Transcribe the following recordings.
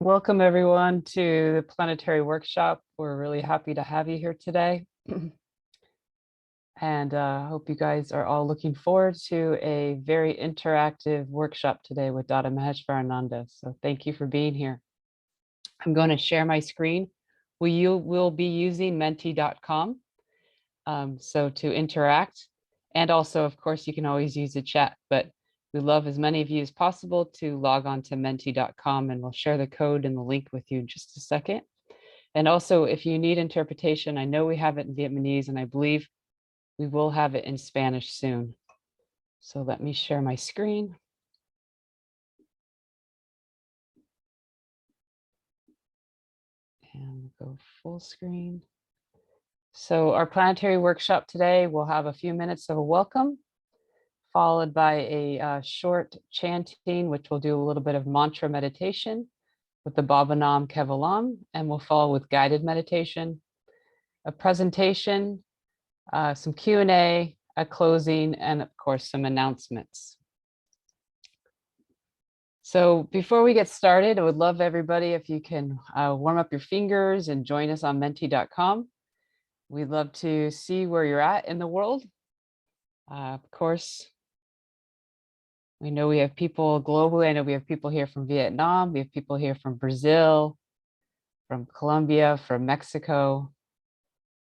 Welcome everyone to the Planetary Workshop. We're really happy to have you here today. And hope you guys are all looking forward to a very interactive workshop today with Dada Maheshvarananda. So thank you for being here. I'm going to share my screen. We will be using menti.com so to interact. And also, of course, you can always use the chat, but we love as many of you as possible to log on to menti.com, and we'll share the code and the link with you in just a second. And also, if you need interpretation, I know we have it in Vietnamese, and I believe we will have it in Spanish soon. So let me share my screen. And go full screen. So our planetary workshop today will have a few minutes of a welcome, followed by a short chanting, which will do a little bit of mantra meditation with the Bhavanam Kevalam, and we'll follow with guided meditation, a presentation, some Q&A, a closing, and of course, some announcements. So before we get started, I would love everybody if you can warm up your fingers and join us on menti.com. We'd love to see where you're at in the world. Of course, we know we have people globally. I know we have people here from Vietnam. We have people here from Brazil, from Colombia, from Mexico,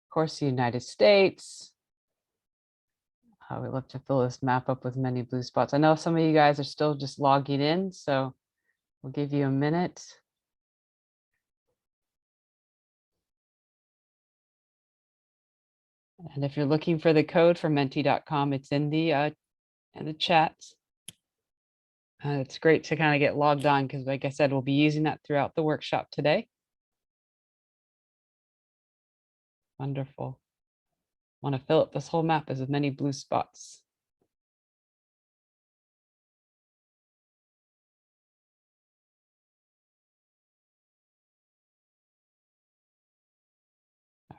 of course, the United States. We love to fill this map up with many blue spots. I know some of you guys are still just logging in, so we'll give you a minute. And if you're looking for the code for menti.com, it's in the chat. It's great to kind of get logged on because, like I said, we'll be using that throughout the workshop today. Wonderful. Want to fill up this whole map as many blue spots.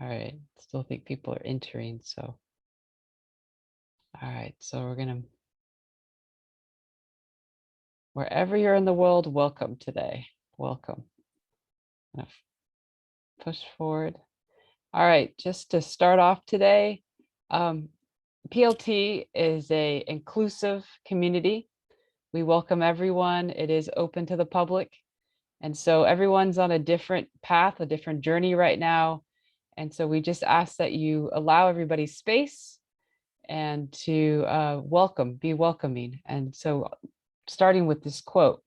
All right, still think people are entering, so. All right, so we're gonna, wherever you're in the world, welcome today. Welcome. I'm gonna push forward. All right, just to start off today, PLT is an inclusive community. We welcome everyone. It is open to the public. And so everyone's on a different path, a different journey right now. And so we just ask that you allow everybody space and to be welcoming. And so starting with this quote,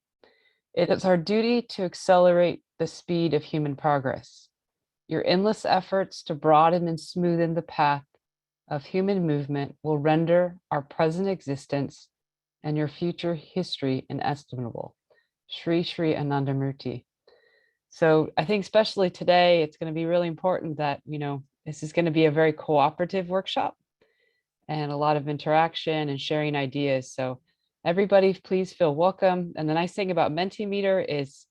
"It is our duty to accelerate the speed of human progress. Your endless efforts to broaden and smoothen the path of human movement will render our present existence and your future history inestimable." Shri Shri Anandamurti. So I think especially today, it's going to be really important that, this is going to be a very cooperative workshop and a lot of interaction and sharing ideas. So everybody, please feel welcome. And the nice thing about Mentimeter is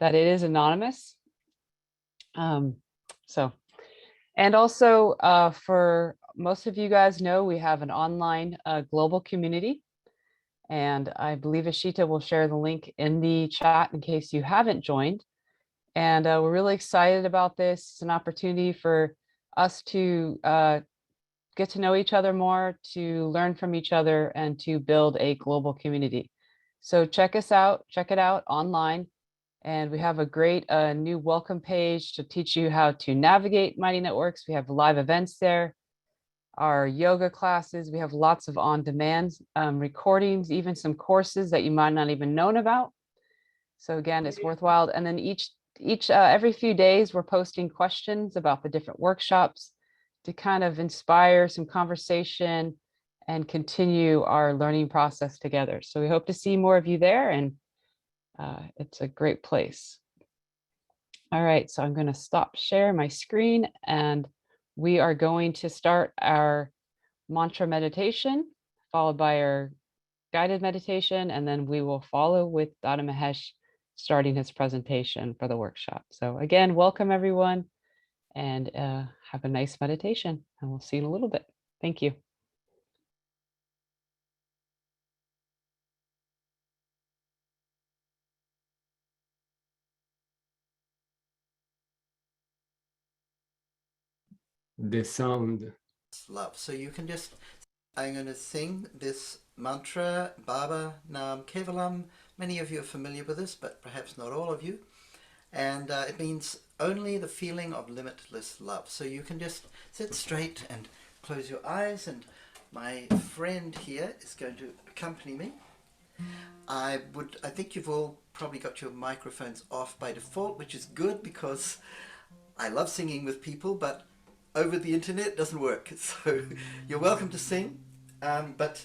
that it is anonymous. And also for most of you guys know, we have an online global community. And I believe Ashita will share the link in the chat in case you haven't joined. And we're really excited about this. It's an opportunity for us to get to know each other more, to learn from each other, and to build a global community. So check us out, check it out online. And we have a great new welcome page to teach you how to navigate Mighty Networks. We have live events there, our yoga classes. We have lots of on-demand recordings, even some courses that you might not even known about. So again, it's worthwhile. And then every few days, we're posting questions about the different workshops to kind of inspire some conversation and continue our learning process together. So we hope to see more of you there, and it's a great place. All right, so I'm going to stop share my screen, and we are going to start our mantra meditation, followed by our guided meditation, and then we will follow with Dada Mahesh starting his presentation for the workshop. So again, welcome everyone, and have a nice meditation, and we'll see you in a little bit. Thank you. the sound. Love. So you can just, I'm going to sing this mantra, Baba Nam Kevalam. Many of you are familiar with this, but perhaps not all of you. And it means only the feeling of limitless love. So you can just sit straight and close your eyes, and my friend here is going to accompany me. I think you've all probably got your microphones off by default, which is good because I love singing with people, but over the internet it doesn't work. So you're welcome to sing, but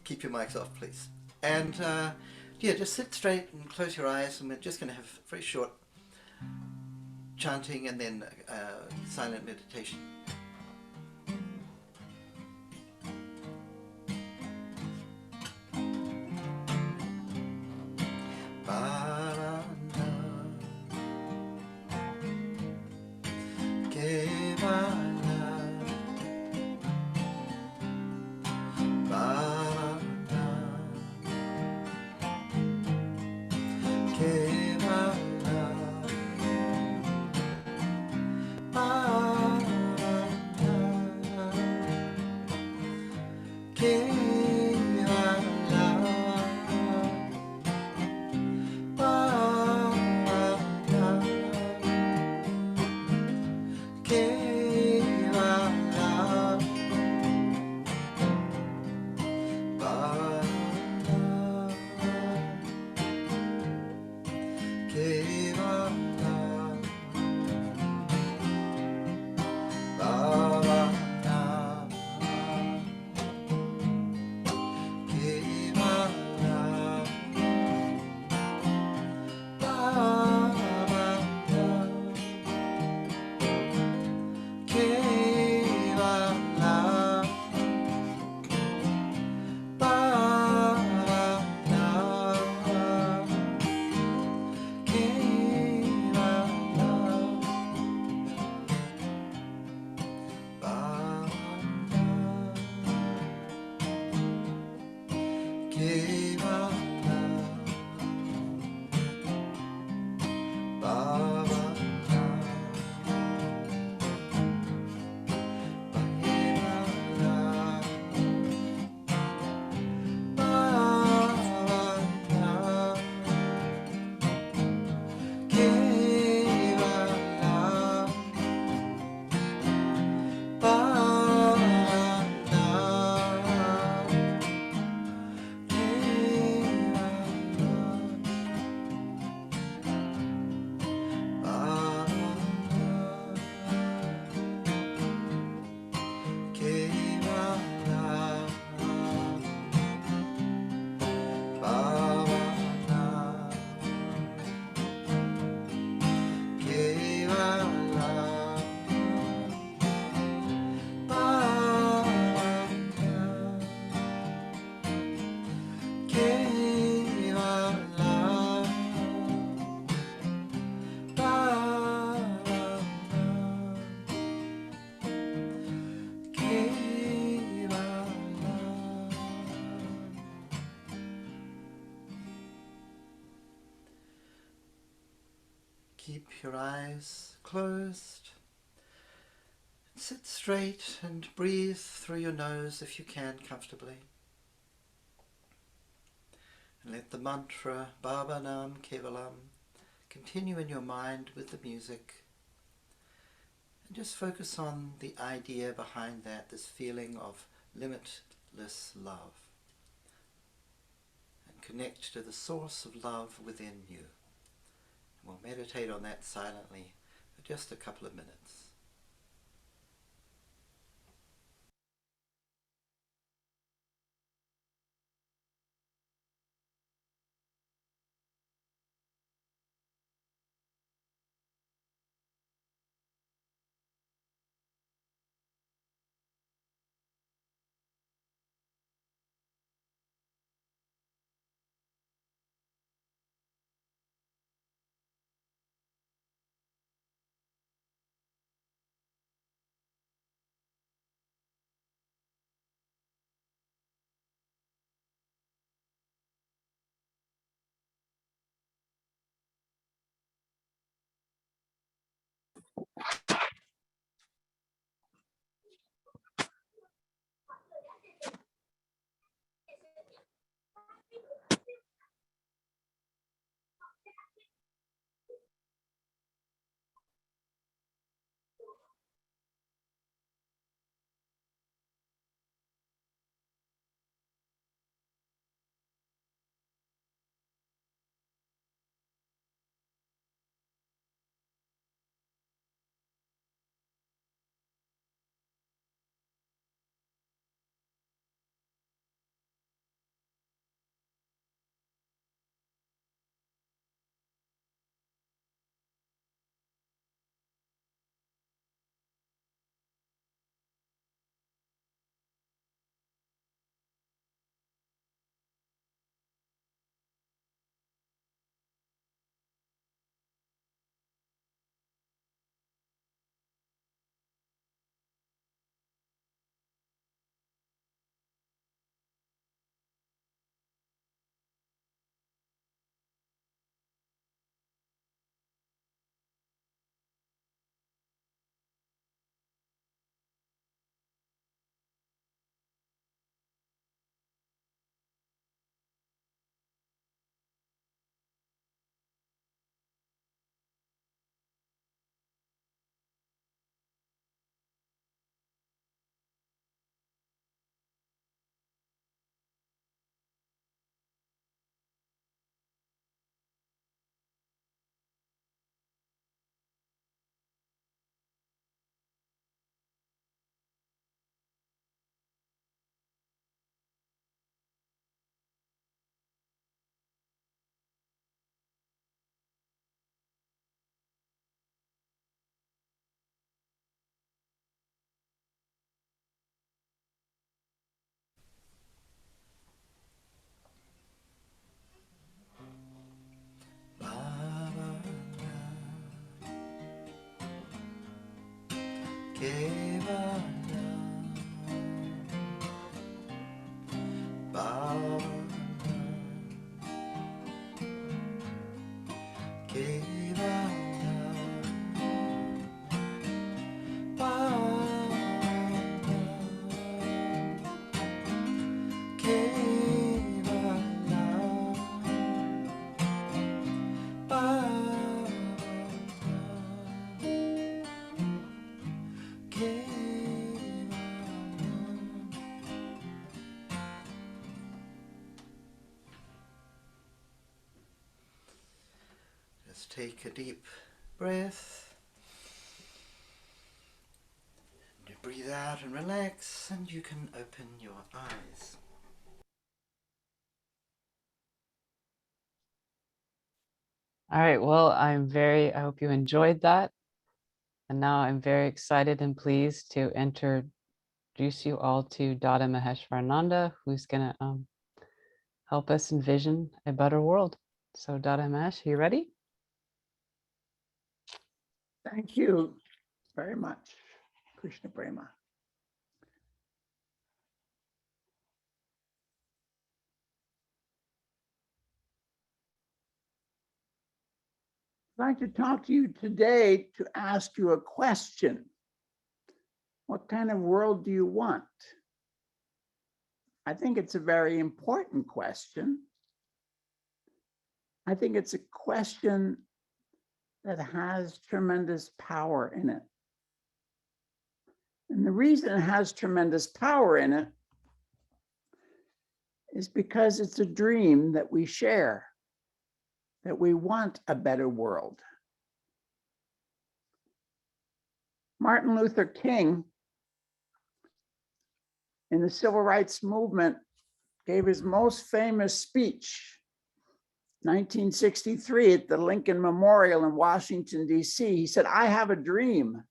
keep your mics off, please. And yeah, just sit straight and close your eyes, and we're just going to have a very short chanting and then silent meditation. Keep your eyes closed. Sit straight and breathe through your nose if you can comfortably. And let the mantra Baba Nam Kevalam continue in your mind with the music. And just focus on the idea behind that, this feeling of limitless love. And connect to the source of love within you. We'll meditate on that silently for just a couple of minutes. Just take a deep breath. And breathe out and relax, and you can open your eyes. All right, well, I hope you enjoyed that. And now I'm very excited and pleased to introduce you all to Dada Maheshvarananda, who's going to help us envision a better world. So Dada Mahesh, are you ready? Thank you very much, Krishna Prema. I'd like to talk to you today to ask you a question. What kind of world do you want? I think it's a very important question. I think it's a question that has tremendous power in it. And the reason it has tremendous power in it is because it's a dream that we share, that we want a better world. Martin Luther King, in the civil rights movement, gave his most famous speech, 1963, at the Lincoln Memorial in Washington, D.C. He said, "I have a dream."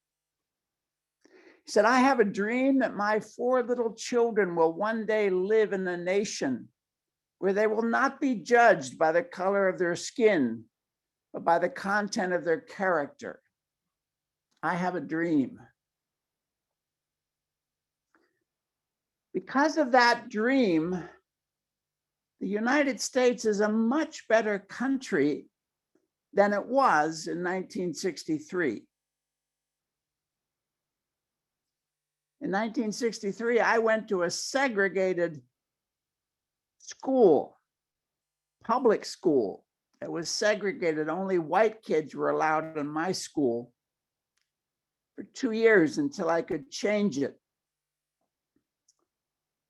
He said, "I have a dream that my 4 little children will one day live in a nation where they will not be judged by the color of their skin, but by the content of their character. I have a dream." Because of that dream, the United States is a much better country than it was in 1963. In 1963, I went to a segregated school public school. It was segregated. Only white kids were allowed in my school for 2 years until I could change it.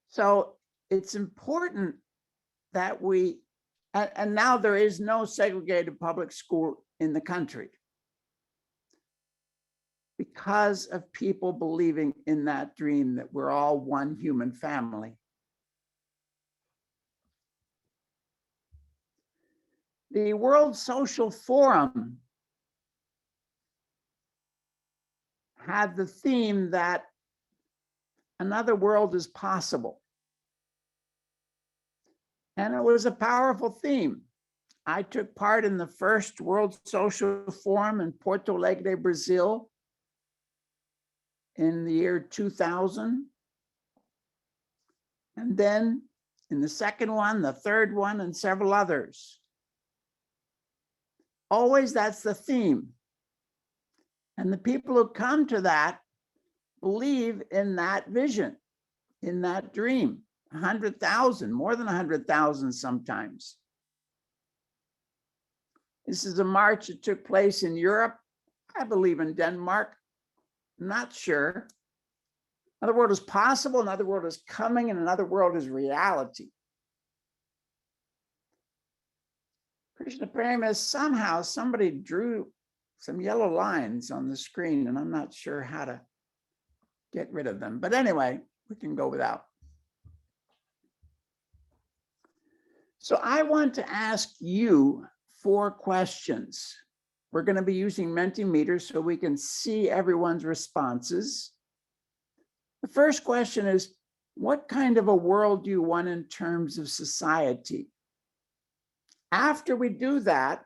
So it's important that we, and now there is no segregated public school in the country because of people believing in that dream that we're all one human family. The World Social Forum had the theme that another world is possible. And it was a powerful theme. I took part in the first World Social Forum in Porto Alegre, Brazil in the year 2000. And then in the second one, the third one, and several others. Always that's the theme. And the people who come to that believe in that vision, in that dream. 100,000, more than 100,000 sometimes. This is a march that took place in Europe, I believe in Denmark, not sure. Another world is possible, another world is coming, and another world is reality. Krishna Prema is somehow, somebody drew some yellow lines on the screen, and I'm not sure how to get rid of them. But anyway, we can go without. So I want to ask you 4 questions. We're going to be using Mentimeter so we can see everyone's responses. The first question is, what kind of a world do you want in terms of society? After we do that,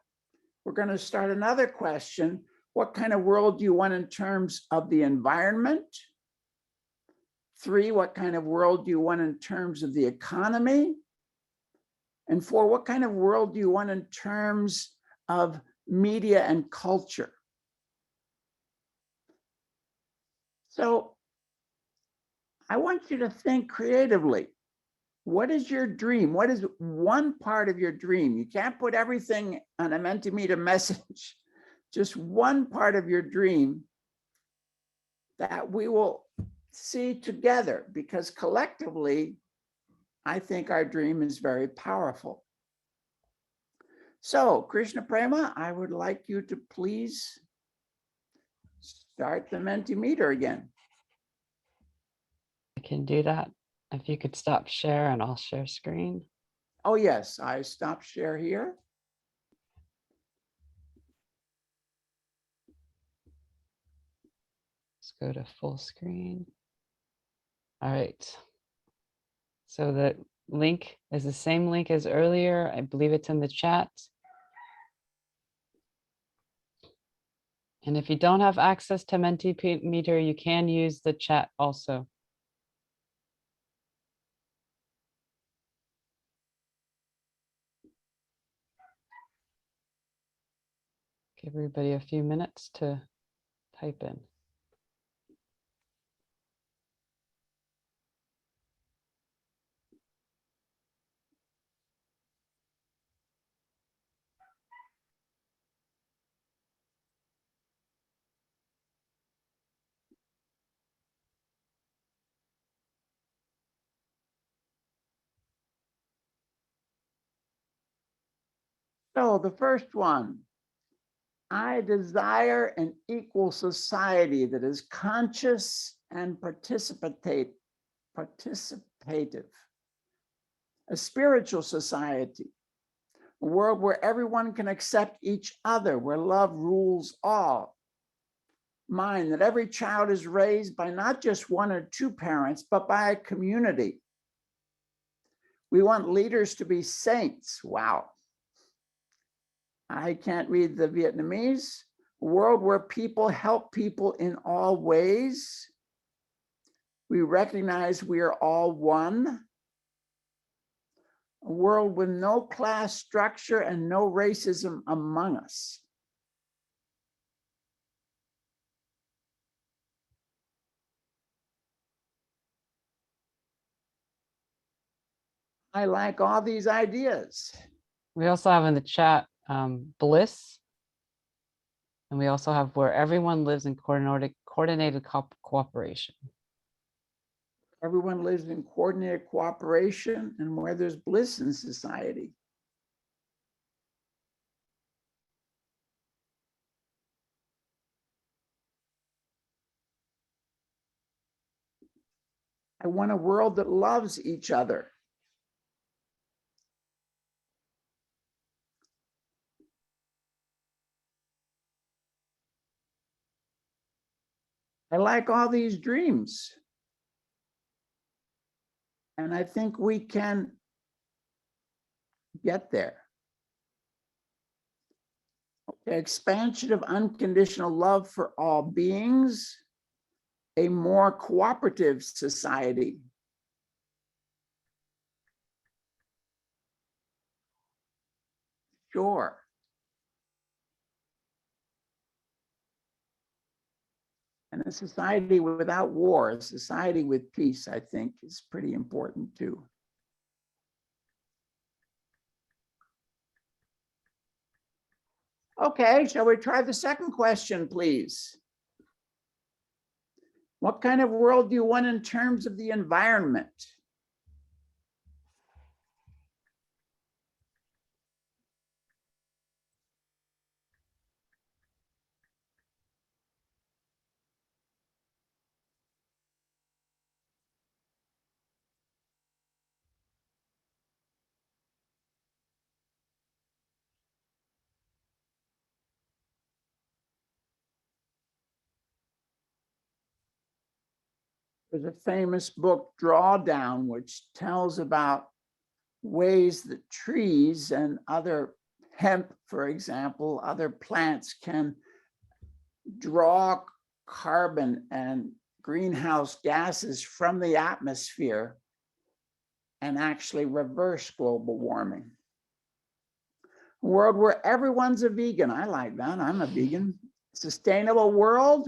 we're going to start another question. What kind of world do you want in terms of the environment? 3, what kind of world do you want in terms of the economy? And 4, what kind of world do you want in terms of media and culture? So I want you to think creatively. What is your dream? What is one part of your dream? You can't put everything on a Mentimeter message, just one part of your dream that we will see together, because collectively, I think our dream is very powerful. So, Krishna Prema, I would like you to please start the Mentimeter again. I can do that. If you could stop share and I'll share screen. Oh, yes, I stop share here. Let's go to full screen. All right. So the link is the same link as earlier. I believe it's in the chat. And if you don't have access to Mentimeter, you can use the chat also. Give everybody a few minutes to type in. So the first one, I desire an equal society that is conscious and participative, a spiritual society, a world where everyone can accept each other, where love rules all. Mine, that every child is raised by not just 1 or 2 parents, but by a community. We want leaders to be saints. Wow. I can't read the Vietnamese. A world where people help people in all ways. We recognize we are all one. A world with no class structure and no racism among us. I like all these ideas. We also have in the chat bliss. And we also have where everyone lives in coordinated cooperation. Everyone lives in coordinated cooperation and where there's bliss in society. I want a world that loves each other. I like all these dreams. And I think we can get there. The expansion of unconditional love for all beings, a more cooperative society. Sure. And a society without war, a society with peace, I think, is pretty important too. Okay, shall we try the second question, please? What kind of world do you want in terms of the environment? There's a famous book, Drawdown, which tells about ways that trees and other hemp, for example, other plants can draw carbon and greenhouse gases from the atmosphere and actually reverse global warming. A world where everyone's a vegan. I like that. I'm a vegan. Sustainable world.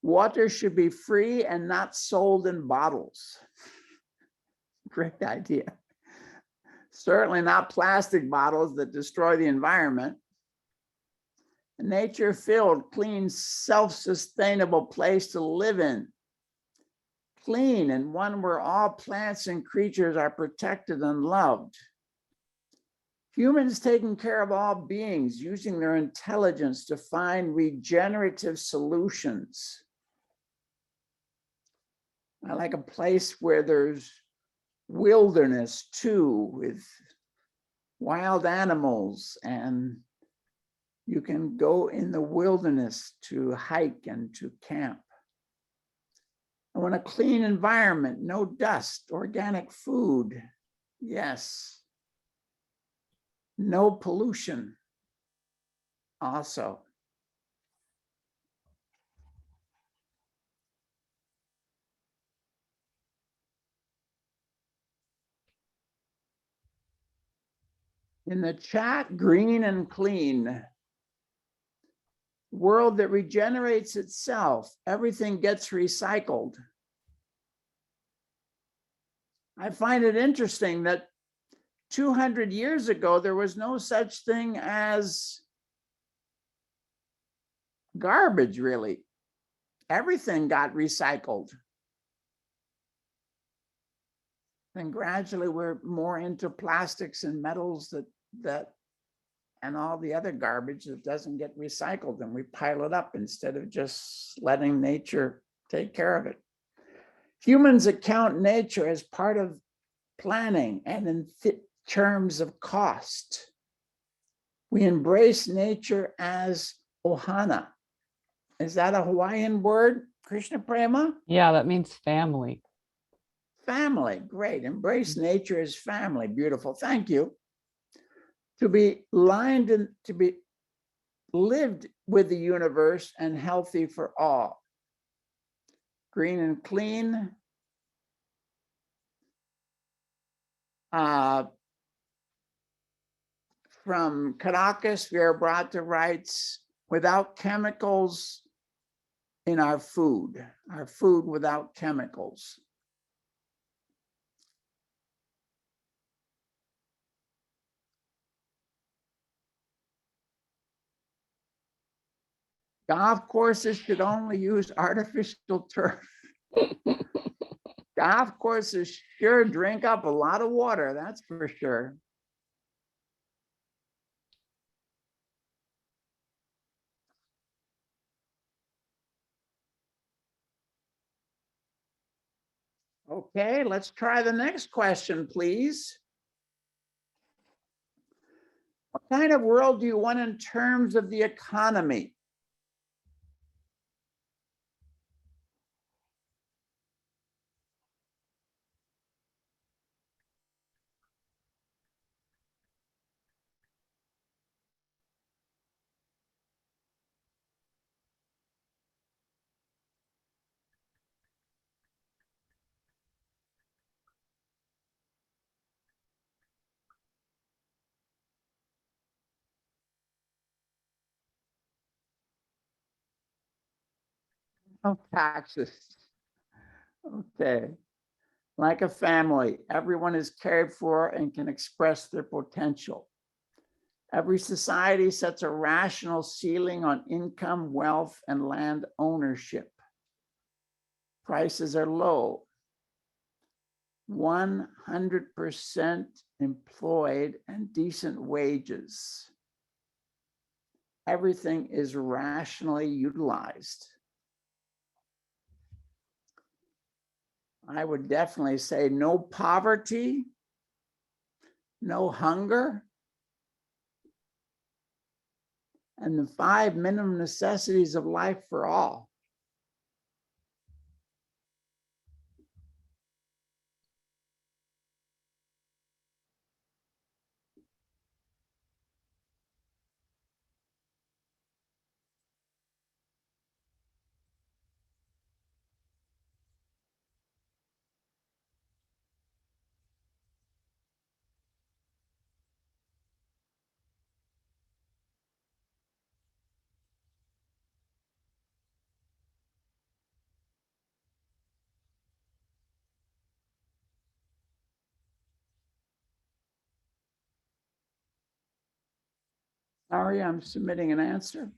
Water should be free and not sold in bottles. Great idea. Certainly not plastic bottles that destroy the environment. A nature-filled, clean, self-sustainable place to live in. Clean and one where all plants and creatures are protected and loved. Humans taking care of all beings, using their intelligence to find regenerative solutions. I like a place where there's wilderness too, with wild animals, and you can go in the wilderness to hike and to camp. I want a clean environment, no dust, organic food. Yes. No pollution also. In the chat, green and clean. World that regenerates itself. Everything gets recycled. I find it interesting that 200 years ago, there was no such thing as garbage, really. Everything got recycled. And gradually we're more into plastics and metals that and all the other garbage that doesn't get recycled, and we pile it up instead of just letting nature take care of it. Humans account nature as part of planning and in terms of cost. We embrace nature as ohana. Is that a Hawaiian word, Krishna Prema? Yeah, that means family. Family, great. Embrace nature as family. Beautiful. Thank you. To be lined and to be lived with the universe and healthy for all. Green and clean. From Caracas, Virabrata writes, without chemicals in our food without chemicals. Golf courses should only use artificial turf. Golf courses sure drink up a lot of water, that's for sure. Okay, let's try the next question, please. What kind of world do you want in terms of the economy? Oh, taxes. Okay. Like a family, everyone is cared for and can express their potential. Every society sets a rational ceiling on income, wealth, and land ownership. Prices are low. 100% employed and decent wages. Everything is rationally utilized. I would definitely say no poverty, no hunger, and the 5 minimum necessities of life for all. Sorry, I'm submitting an answer.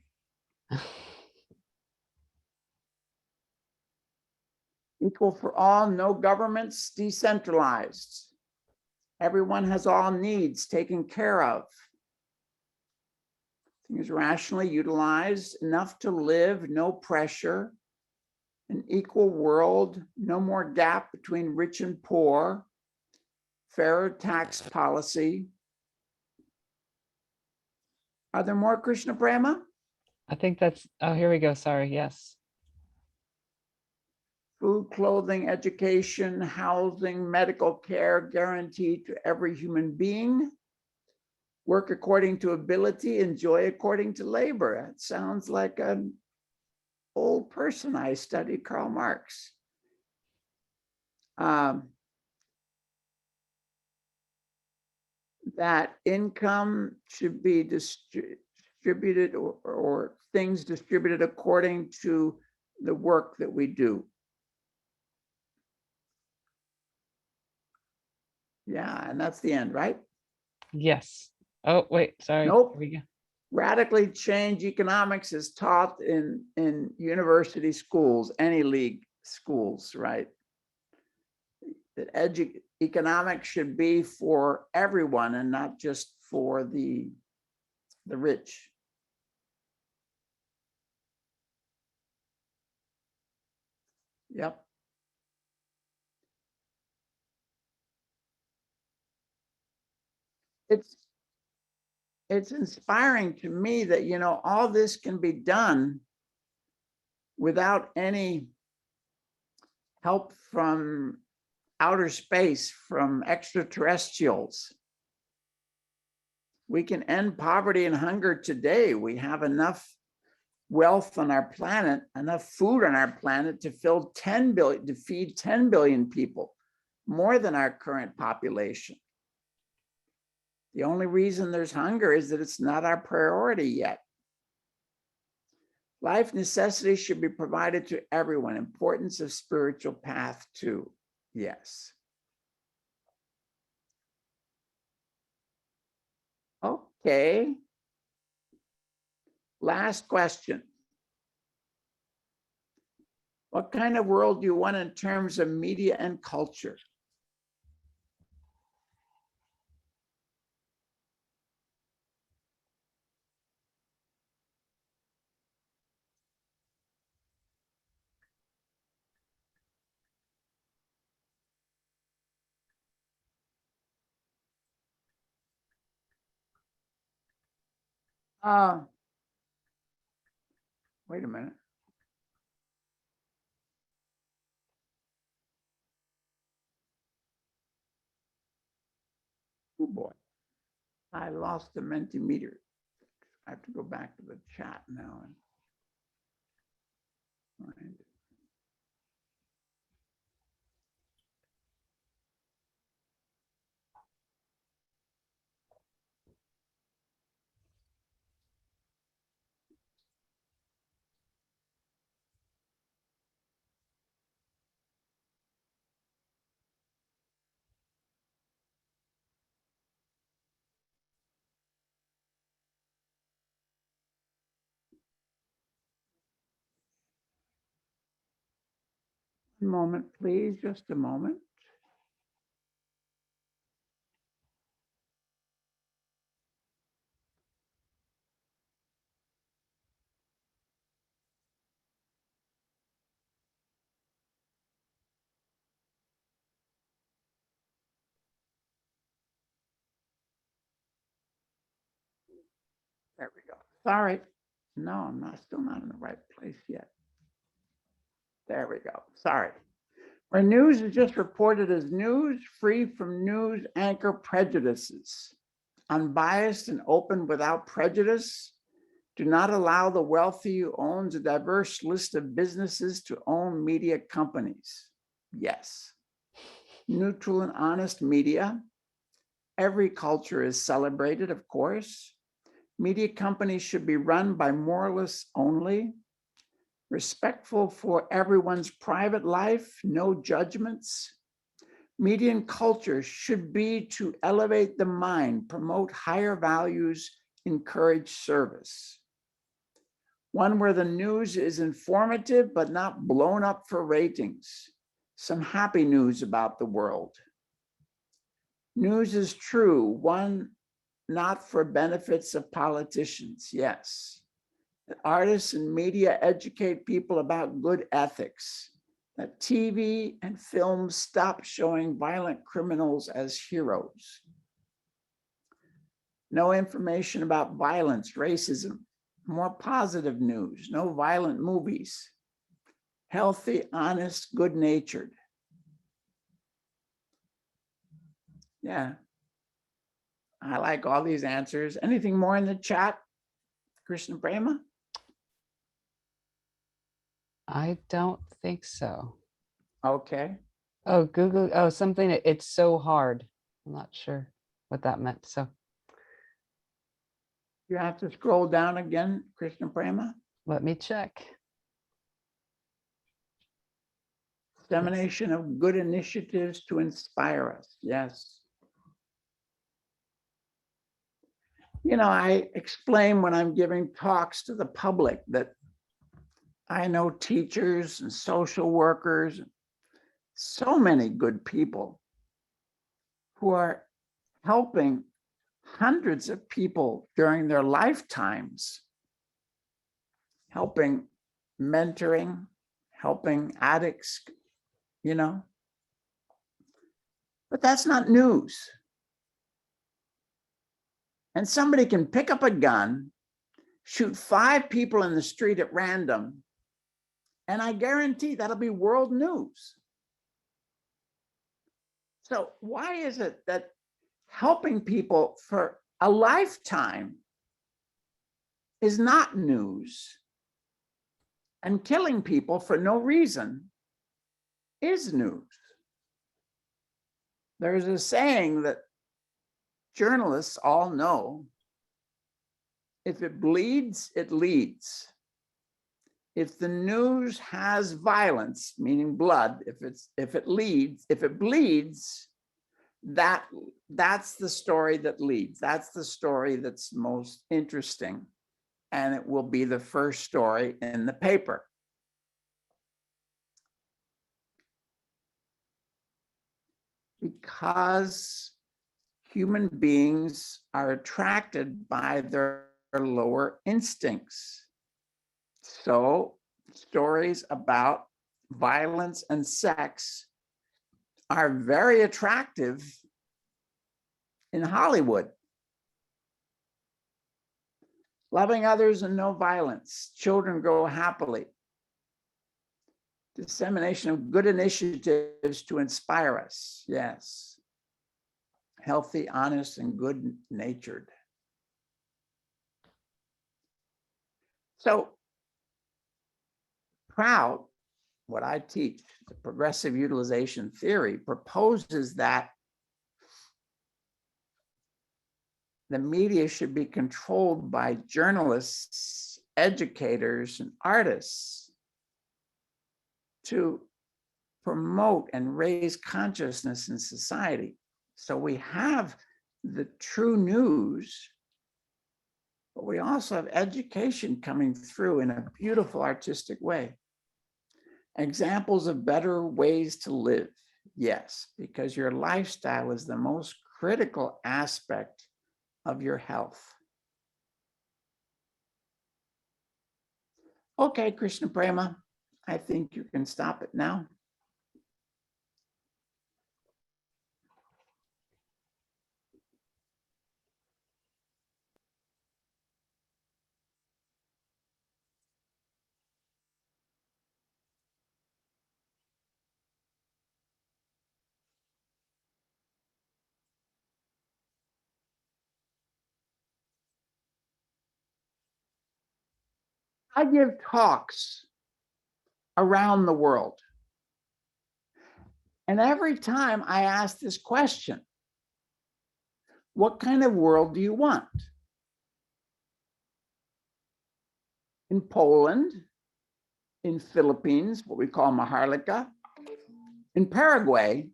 Equal for all, no governments, decentralized. Everyone has all needs taken care of. Things rationally utilized, enough to live, no pressure. An equal world, no more gap between rich and poor. Fairer tax policy. Are there more, Krishna Prema? I think that's, oh, here we go. Sorry. Yes. Food, clothing, education, housing, medical care guaranteed to every human being. Work according to ability, enjoy according to labor. That sounds like an old person. I studied Karl Marx. That income should be distributed or things distributed according to the work that we do. Yeah, and that's the end, right? Yes. Oh, wait, sorry. Nope. Here we go. Radically change economics is taught in university schools, any league schools, right? That economics should be for everyone and not just for the rich. Yep. It's inspiring to me that, you know, all this can be done without any help from outer space, from extraterrestrials. We can end poverty and hunger today. We have enough wealth on our planet, enough food on our planet to feed 10 billion people, more than our current population. The only reason there's hunger is that it's not our priority yet. Life necessities should be provided to everyone. Importance of spiritual path too. Yes. Okay. Last question. What kind of world do you want in terms of media and culture? Wait a minute. Oh boy, I lost the Mentimeter. I have to go back to the chat now and find it. A moment, please, just a moment. There we go. Sorry. No, I'm not, still not in the right place yet. There we go. Sorry. Where news is just reported as news, free from news anchor prejudices, unbiased and open without prejudice. Do not allow the wealthy who owns a diverse list of businesses to own media companies. Yes. Neutral and honest media. Every culture is celebrated, of course. Media companies should be run by moralists only. Respectful for everyone's private life, no judgments. Media and culture should be to elevate the mind, promote higher values, encourage service. One where the news is informative, but not blown up for ratings. Some happy news about the world. News is true, one not for benefits of politicians, yes. That artists and media educate people about good ethics. That TV and films stop showing violent criminals as heroes. No information about violence, racism, more positive news, no violent movies. Healthy, honest, good-natured. Yeah. I like all these answers. Anything more in the chat, Krishna Prema? I don't think so. Okay. Oh, Google, oh, something, it's so hard. I'm not sure what that meant. So You have to scroll down again, Krishna Prema. let me check. Dissemination of good initiatives to inspire us. Yes. You know, I explain when I'm giving talks to the public that I know teachers and social workers, so many good people who are helping hundreds of people during their lifetimes, helping, mentoring, helping addicts, you know. But that's not news. And somebody can pick up a gun, shoot 5 people in the street at random, and I guarantee that'll be world news. So why is it that helping people for a lifetime is not news, and killing people for no reason is news? There's a saying that journalists all know: if it bleeds, it leads. If the news has violence, meaning blood, if it bleeds, that's the story that leads. That's the story that's most interesting, and it will be the first story in the paper. because human beings are attracted by their lower instincts. So stories about violence and sex are very attractive in Hollywood. Loving others and no violence. Children grow happily. Dissemination of good initiatives to inspire us. Yes. Healthy, honest, and good-natured. So Prout, what I teach, the progressive utilization theory, proposes that the media should be controlled by journalists, educators, and artists to promote and raise consciousness in society. So we have the true news, but we also have education coming through in a beautiful artistic way. Examples of better ways to live. Yes, because your lifestyle is the most critical aspect of your health. Okay, Krishna Prema, I think you can stop it now. I give talks around the world. And every time I ask this question, what kind of world do you want? In Poland, in Philippines, what we call Maharlika, in Paraguay,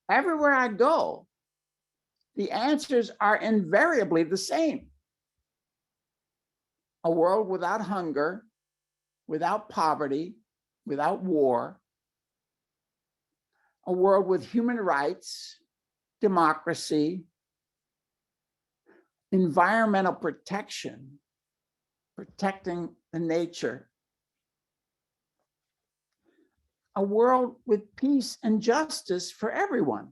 everywhere I go, the answers are invariably the same. A world without hunger, without poverty, without war, a world with human rights, democracy, environmental protection, protecting the nature, a world with peace and justice for everyone.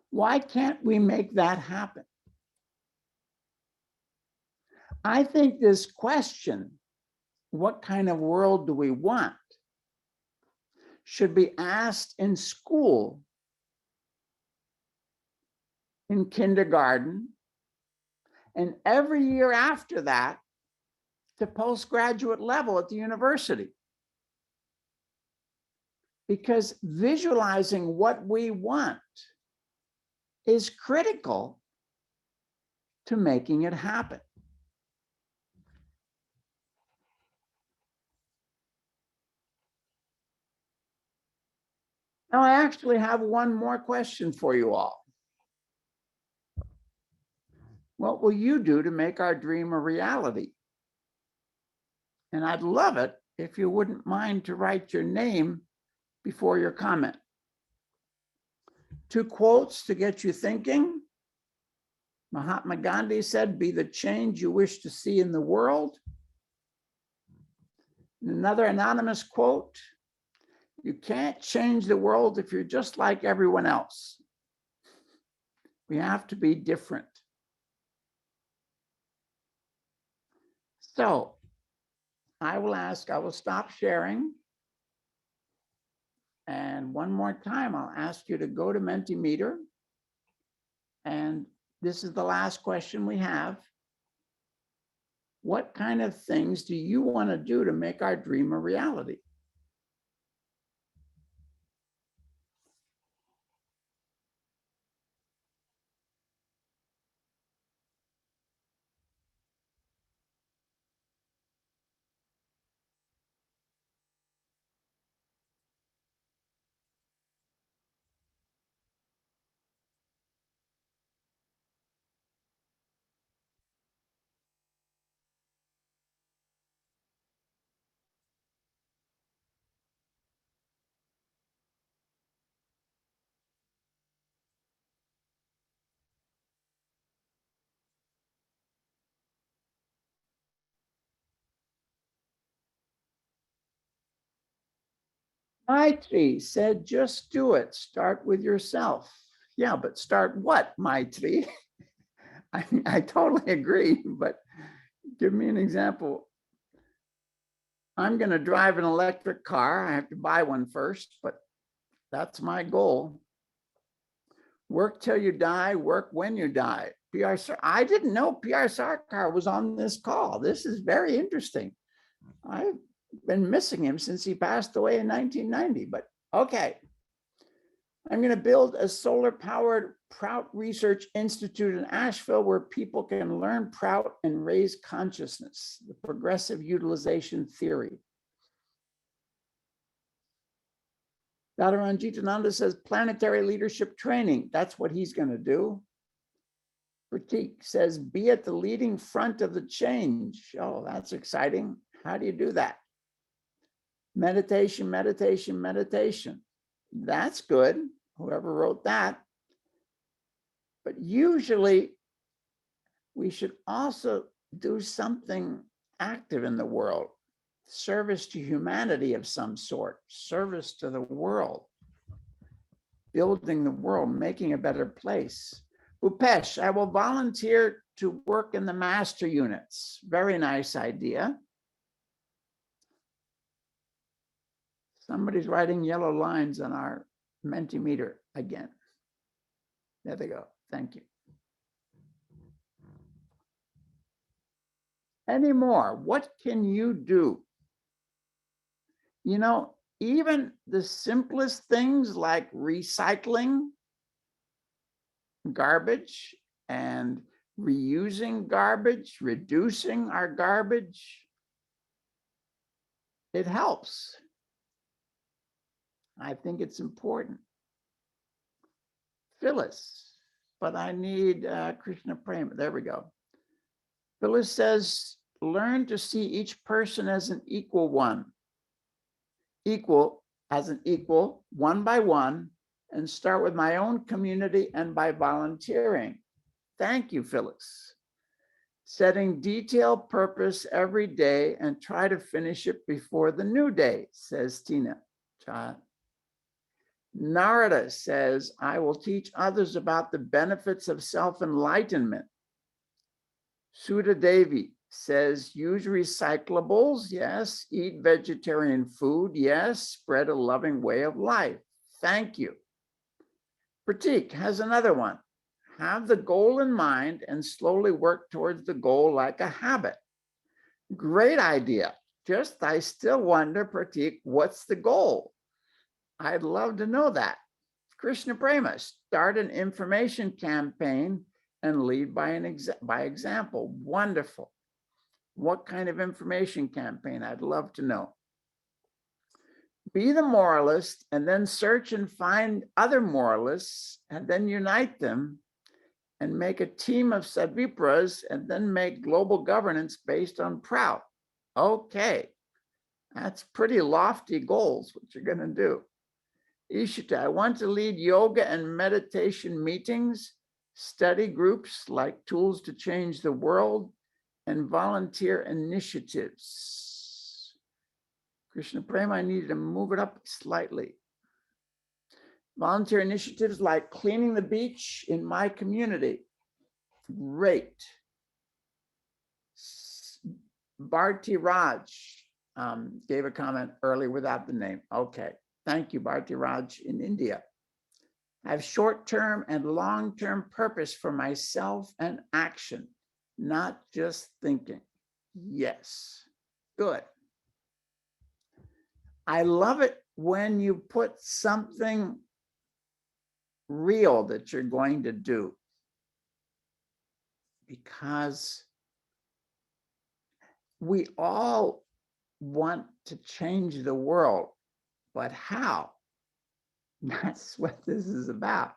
Why can't we make that happen? I think this question, what kind of world do we want, should be asked in school, in kindergarten, and every year after that to postgraduate level at the university. Because visualizing what we want is critical to making it happen. Now, I actually have one more question for you all. What will you do to make our dream a reality? And I'd love it if you wouldn't mind to write your name before your comment. 2 quotes to get you thinking. Mahatma Gandhi said, "Be the change you wish to see in the world." And another anonymous quote, "You can't change the world if you're just like everyone else. We have to be different." So I will stop sharing. And one more time, I'll ask you to go to Mentimeter. And this is the last question we have. What kind of things do you want to do to make our dream a reality? Maitri said, just do it. Start with yourself. Yeah, but start what, Maitri? I totally agree, but give me an example. I'm going to drive an electric car. I have to buy one first, but that's my goal. Work till you die, work when you die. PR, I didn't know PR Sarkar was on this call. This is very interesting. I've been missing him since he passed away in 1990, but okay. I'm going to build a solar-powered Prout Research Institute in Asheville where people can learn Prout and raise consciousness, the progressive utilization theory. Dada Maheshvarananda says planetary leadership training. That's what he's going to do. Pratik says, be at the leading front of the change. Oh, that's exciting. How do you do that? Meditation, meditation, meditation. That's good. Whoever wrote that. But usually we should also do something active in the world. Service to humanity of some sort, service to the world, building the world, making a better place. Upesh, I will volunteer to work in the master units. Very nice idea. Somebody's writing yellow lines on our Mentimeter again. There they go. Thank you. Any more? What can you do? You know, even the simplest things like recycling garbage and reusing garbage, reducing our garbage, it helps. I think it's important. Phyllis, but I need Krishna Prema. There we go. Phyllis says, learn to see each person as an equal one. Equal as an equal, one by one, and start with my own community and by volunteering. Thank you, Phyllis. Setting detailed purpose every day and try to finish it before the new day, says Tina. Narada says, I will teach others about the benefits of self-enlightenment. Sudha Devi says, use recyclables, yes. Eat vegetarian food, yes. Spread a loving way of life. Thank you. Pratik has another one. Have the goal in mind and slowly work towards the goal like a habit. Great idea. Just, I still wonder, Pratik, what's the goal? I'd love to know that. Krishna Prema, start an information campaign and lead by example. Wonderful. What kind of information campaign? I'd love to know. Be the moralist and then search and find other moralists and then unite them and make a team of Sadvipras and then make global governance based on Prout. Okay, that's pretty lofty goals, what you're going to do. Ishita, I want to lead yoga and meditation meetings, study groups like Tools to Change the World, and volunteer initiatives. Krishna Prema, I needed to move it up slightly. Volunteer initiatives like cleaning the beach in my community. Great. Bharti Raj gave a comment early without the name. Okay. Thank you, Bharti Raj in India. I have short-term and long-term purpose for myself and action, not just thinking. Yes, good. I love it when you put something real that you're going to do, because we all want to change the world, but how? That's what this is about.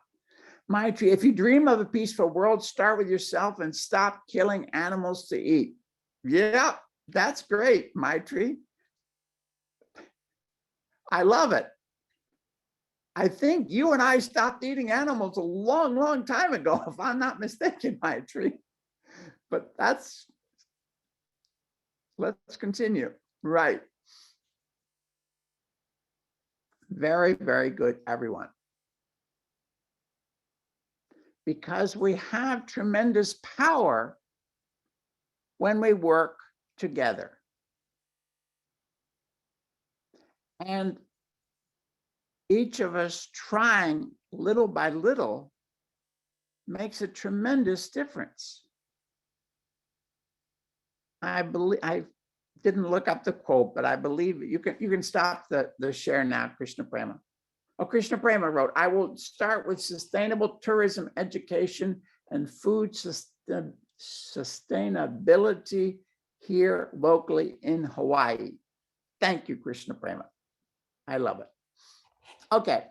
Maitri, if you dream of a peaceful world, start with yourself and stop killing animals to eat. Yeah, that's great, Maitri. I love it. I think you and I stopped eating animals a long, long time ago, if I'm not mistaken, Maitri. But let's continue. Right. Very, very good, everyone. Because we have tremendous power when we work together. And each of us trying little by little makes a tremendous difference. I believe, I didn't look up the quote, but I believe you can stop the share now, Krishna Prema. Oh, Krishna Prema wrote, I will start with sustainable tourism, education, and food sustainability here locally in Hawaii. Thank you, Krishna Prema. I love it. Okay.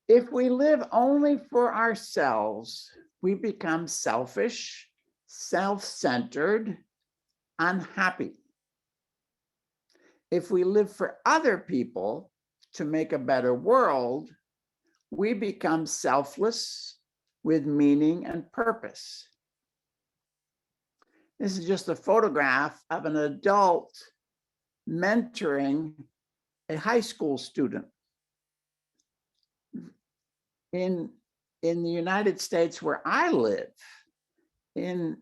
If we live only for ourselves, we become selfish, self-centered, unhappy. If we live for other people to make a better world, we become selfless with meaning and purpose. This is just a photograph of an adult mentoring a high school student. In the United States where I live, in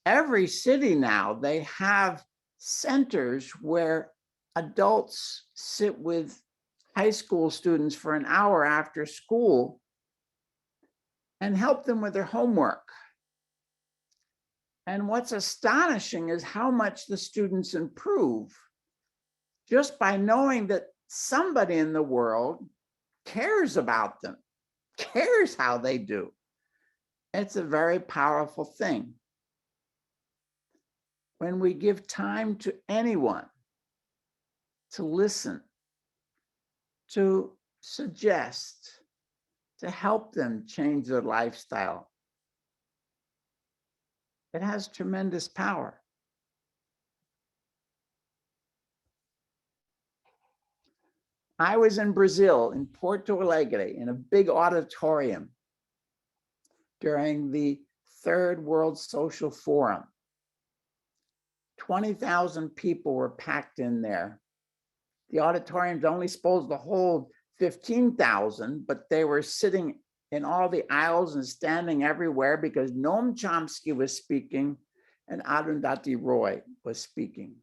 every city now, they have centers where adults sit with high school students for an hour after school and help them with their homework. And what's astonishing is how much the students improve just by knowing that somebody in the world cares about them, cares how they do. It's a very powerful thing. When we give time to anyone, to listen, to suggest, to help them change their lifestyle, it has tremendous power. I was in Brazil, in Porto Alegre, in a big auditorium during the Third World Social Forum. 20,000 people were packed in there. The auditorium's only supposed to hold 15,000, but they were sitting in all the aisles and standing everywhere because Noam Chomsky was speaking and Arundhati Roy was speaking.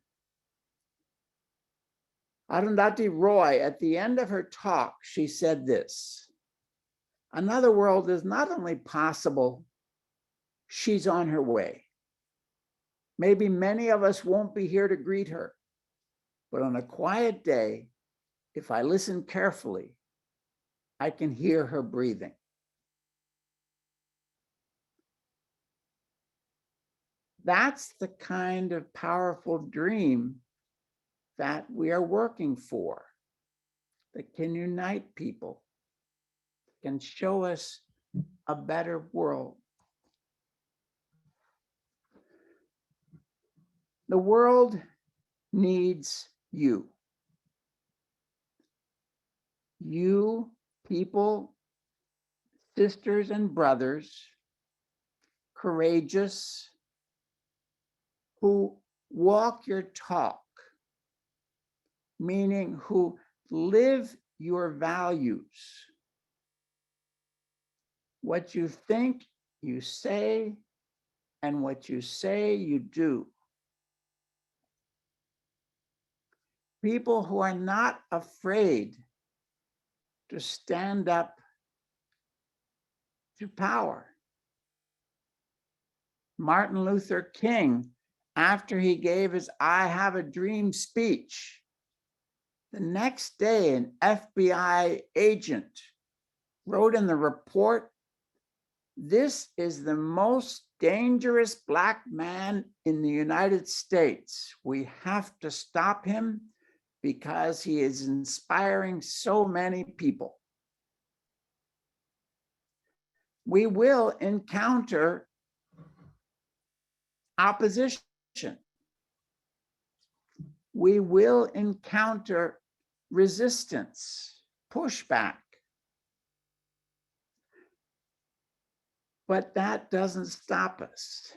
Arundhati Roy, at the end of her talk, she said this: another world is not only possible, she's on her way. Maybe many of us won't be here to greet her, but on a quiet day, if I listen carefully, I can hear her breathing. That's the kind of powerful dream that we are working for, that can unite people, can show us a better world. The world needs you. You people, sisters and brothers, courageous, who walk your talk, meaning who live your values. What you think, you say, and what you say, you do. People who are not afraid to stand up to power. Martin Luther King, after he gave his I Have a Dream speech, the next day an FBI agent wrote in the report, "This is the most dangerous Black man in the United States. We have to stop him because he is inspiring so many people." We will encounter opposition. We will encounter resistance, pushback. But that doesn't stop us.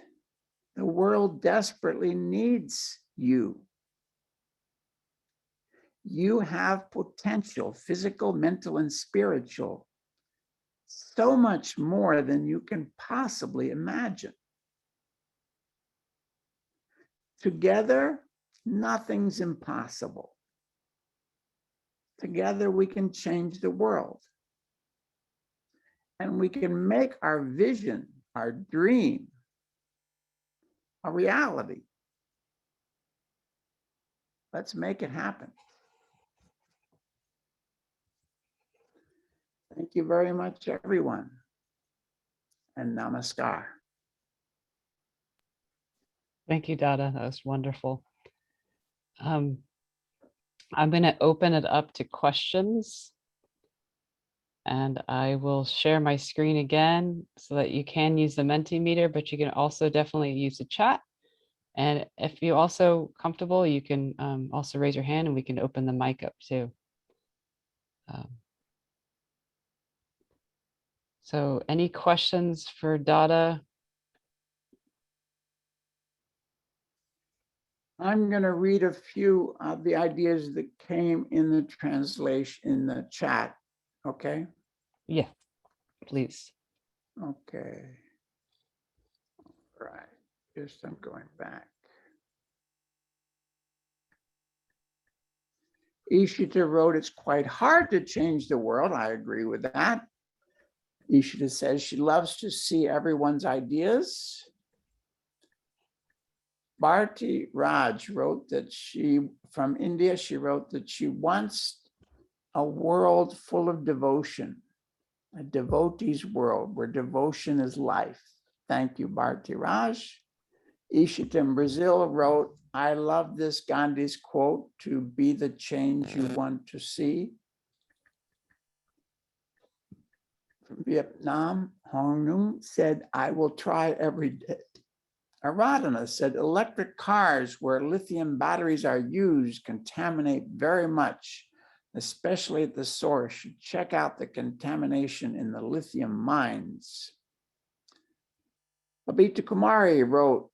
The world desperately needs you. You have potential, physical, mental, and spiritual, so much more than you can possibly imagine. Together, nothing's impossible. Together, we can change the world. And we can make our vision, our dream, a reality. Let's make it happen. Thank you very much, everyone. And namaskar. Thank you, Dada. That was wonderful. I'm going to open it up to questions. And I will share my screen again so that you can use the Mentimeter, but you can also definitely use the chat. And if you're also comfortable, you can also raise your hand and we can open the mic up too. So any questions for Dada? I'm going to read a few of the ideas that came in the translation in the chat. Okay. Yeah, please. Okay. All right. Just I'm going back. Ishita wrote, it's quite hard to change the world. I agree with that. Ishita says she loves to see everyone's ideas. Bharti Raj wrote that from India, she wrote that she wants a world full of devotion, a devotee's world where devotion is life. Thank you, Bharti Raj. Ishita in Brazil wrote, I love this Gandhi's quote, to be the change you want to see. From Vietnam, Hong Nung said, I will try every day. Aradhana said, electric cars where lithium batteries are used contaminate very much, especially at the source. Should check out the contamination in the lithium mines. Babita Kumari wrote,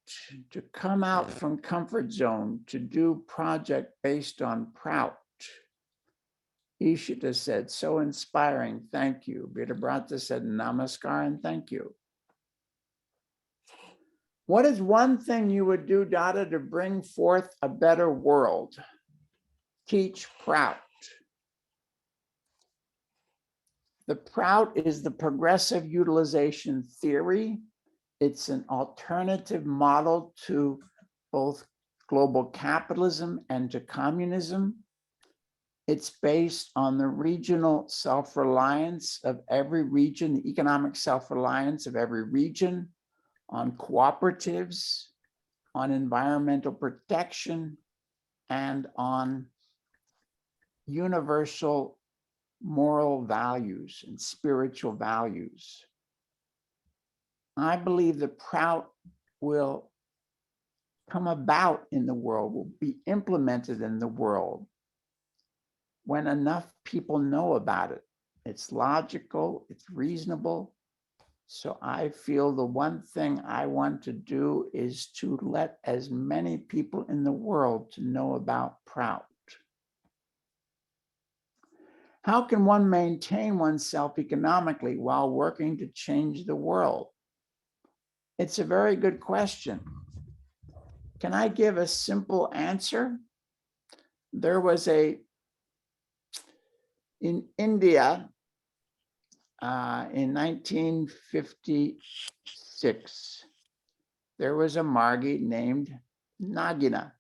to come out from comfort zone, to do project based on Prout. Ishita said, so inspiring, thank you. Vidabrata said, namaskar and thank you. What is one thing you would do, Dada, to bring forth a better world? Teach Prout. The Prout is the progressive utilization theory. It's an alternative model to both global capitalism and to communism. It's based on the regional self-reliance of every region, the economic self-reliance of every region, on cooperatives, on environmental protection, and on universal moral values and spiritual values. I believe the Prout will come about in the world, will be implemented in the world when enough people know about it. It's logical, it's reasonable. So I feel the one thing I want to do is to let as many people in the world to know about Prout. How can one maintain oneself economically while working to change the world? It's a very good question. Can I give a simple answer? There was in India, in 1956, there was a Margi named Nagina,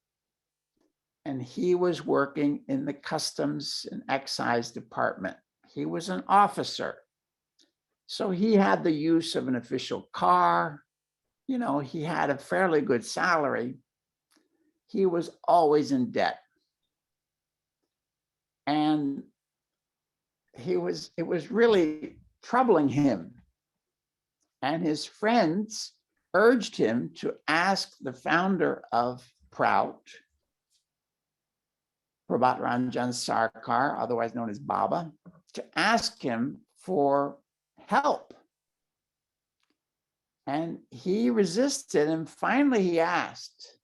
and he was working in the Customs and Excise Department. He was an officer. So he had the use of an official car. You know, he had a fairly good salary. He was always in debt. And it was really troubling him. And his friends urged him to ask the founder of Prout, Prabhat Ranjan Sarkar, otherwise known as Baba, to ask him for help. And he resisted, and finally he asked.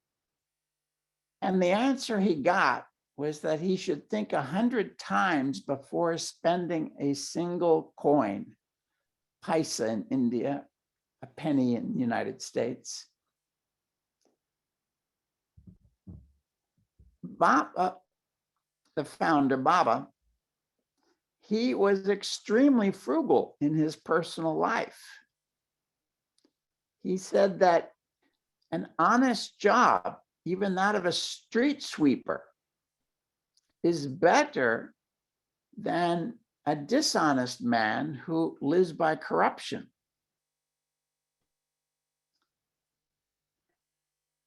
And the answer he got was that he should think 100 times before spending a single coin, paisa in India, a penny in the United States. Baba, the founder, Baba, he was extremely frugal in his personal life. He said that an honest job, even that of a street sweeper, is better than a dishonest man who lives by corruption.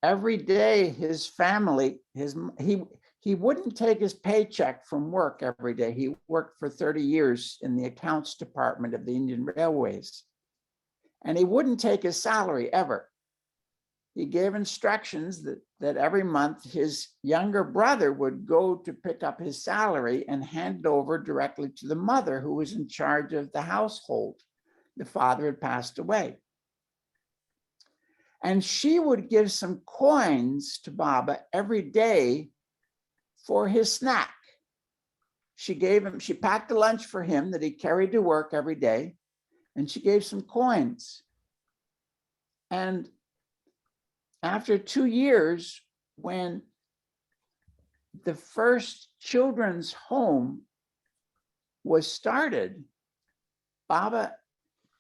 Every day, his family, he wouldn't take his paycheck from work every day. He worked for 30 years in the accounts department of the Indian Railways. And he wouldn't take his salary ever. He gave instructions that every month his younger brother would go to pick up his salary and hand it over directly to the mother who was in charge of the household. The father had passed away. And she would give some coins to Baba every day for his snack. She packed a lunch for him that he carried to work every day, and she gave some coins. And after 2 years, when the first children's home was started, Baba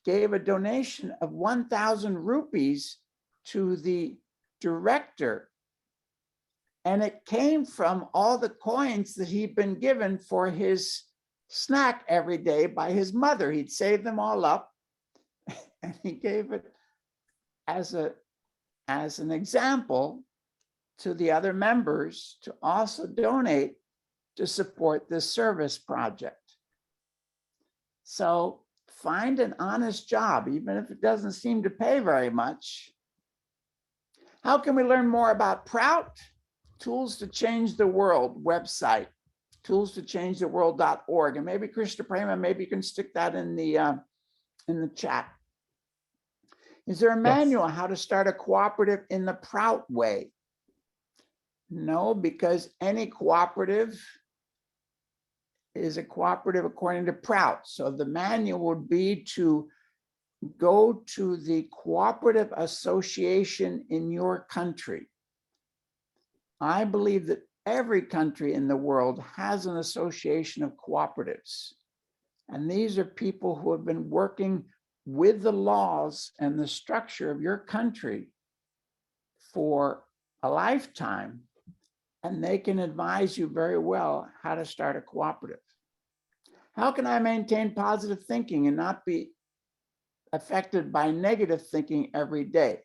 gave a donation of 1,000 rupees to the director. And it came from all the coins that he'd been given for his snack every day by his mother. He'd saved them all up and he gave it as an example to the other members to also donate to support this service project. So find an honest job, even if it doesn't seem to pay very much. How can we learn more about Prout? Tools to Change the World website, toolstochangetheworld.org. And maybe Krishna Prema, maybe you can stick that in the chat. Is there a manual how to start a cooperative in the Prout way? No, because any cooperative is a cooperative according to Prout. So the manual would be to go to the cooperative association in your country. I believe that every country in the world has an association of cooperatives. And these are people who have been working with the laws and the structure of your country for a lifetime, and they can advise you very well how to start a cooperative. How can I maintain positive thinking and not be affected by negative thinking every day?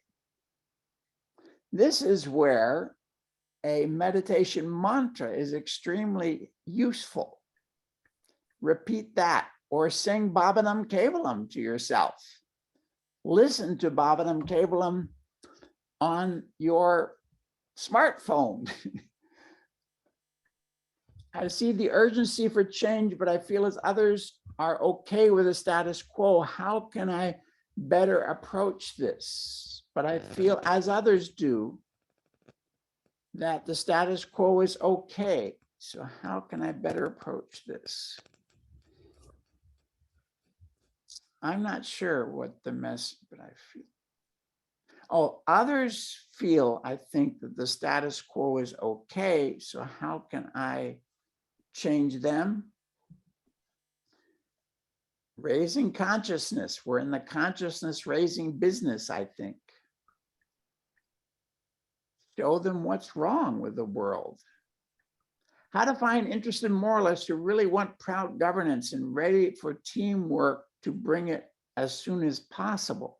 This is where a meditation mantra is extremely useful. Repeat that or sing Bhavanam Kevalam to yourself. Listen to Bhavanam Kevalam on your smartphone. I see the urgency for change, but I feel as others are okay with the status quo. How can I better approach this? But I feel, as others do, that the status quo is okay. So how can I better approach this? I'm not sure what the message, but I feel. Oh, others feel, I think, that the status quo is okay. So how can I change them? Raising consciousness. We're in the consciousness raising business, I think. Show them what's wrong with the world. How to find interested moralists who really want proud governance and ready for teamwork to bring it as soon as possible.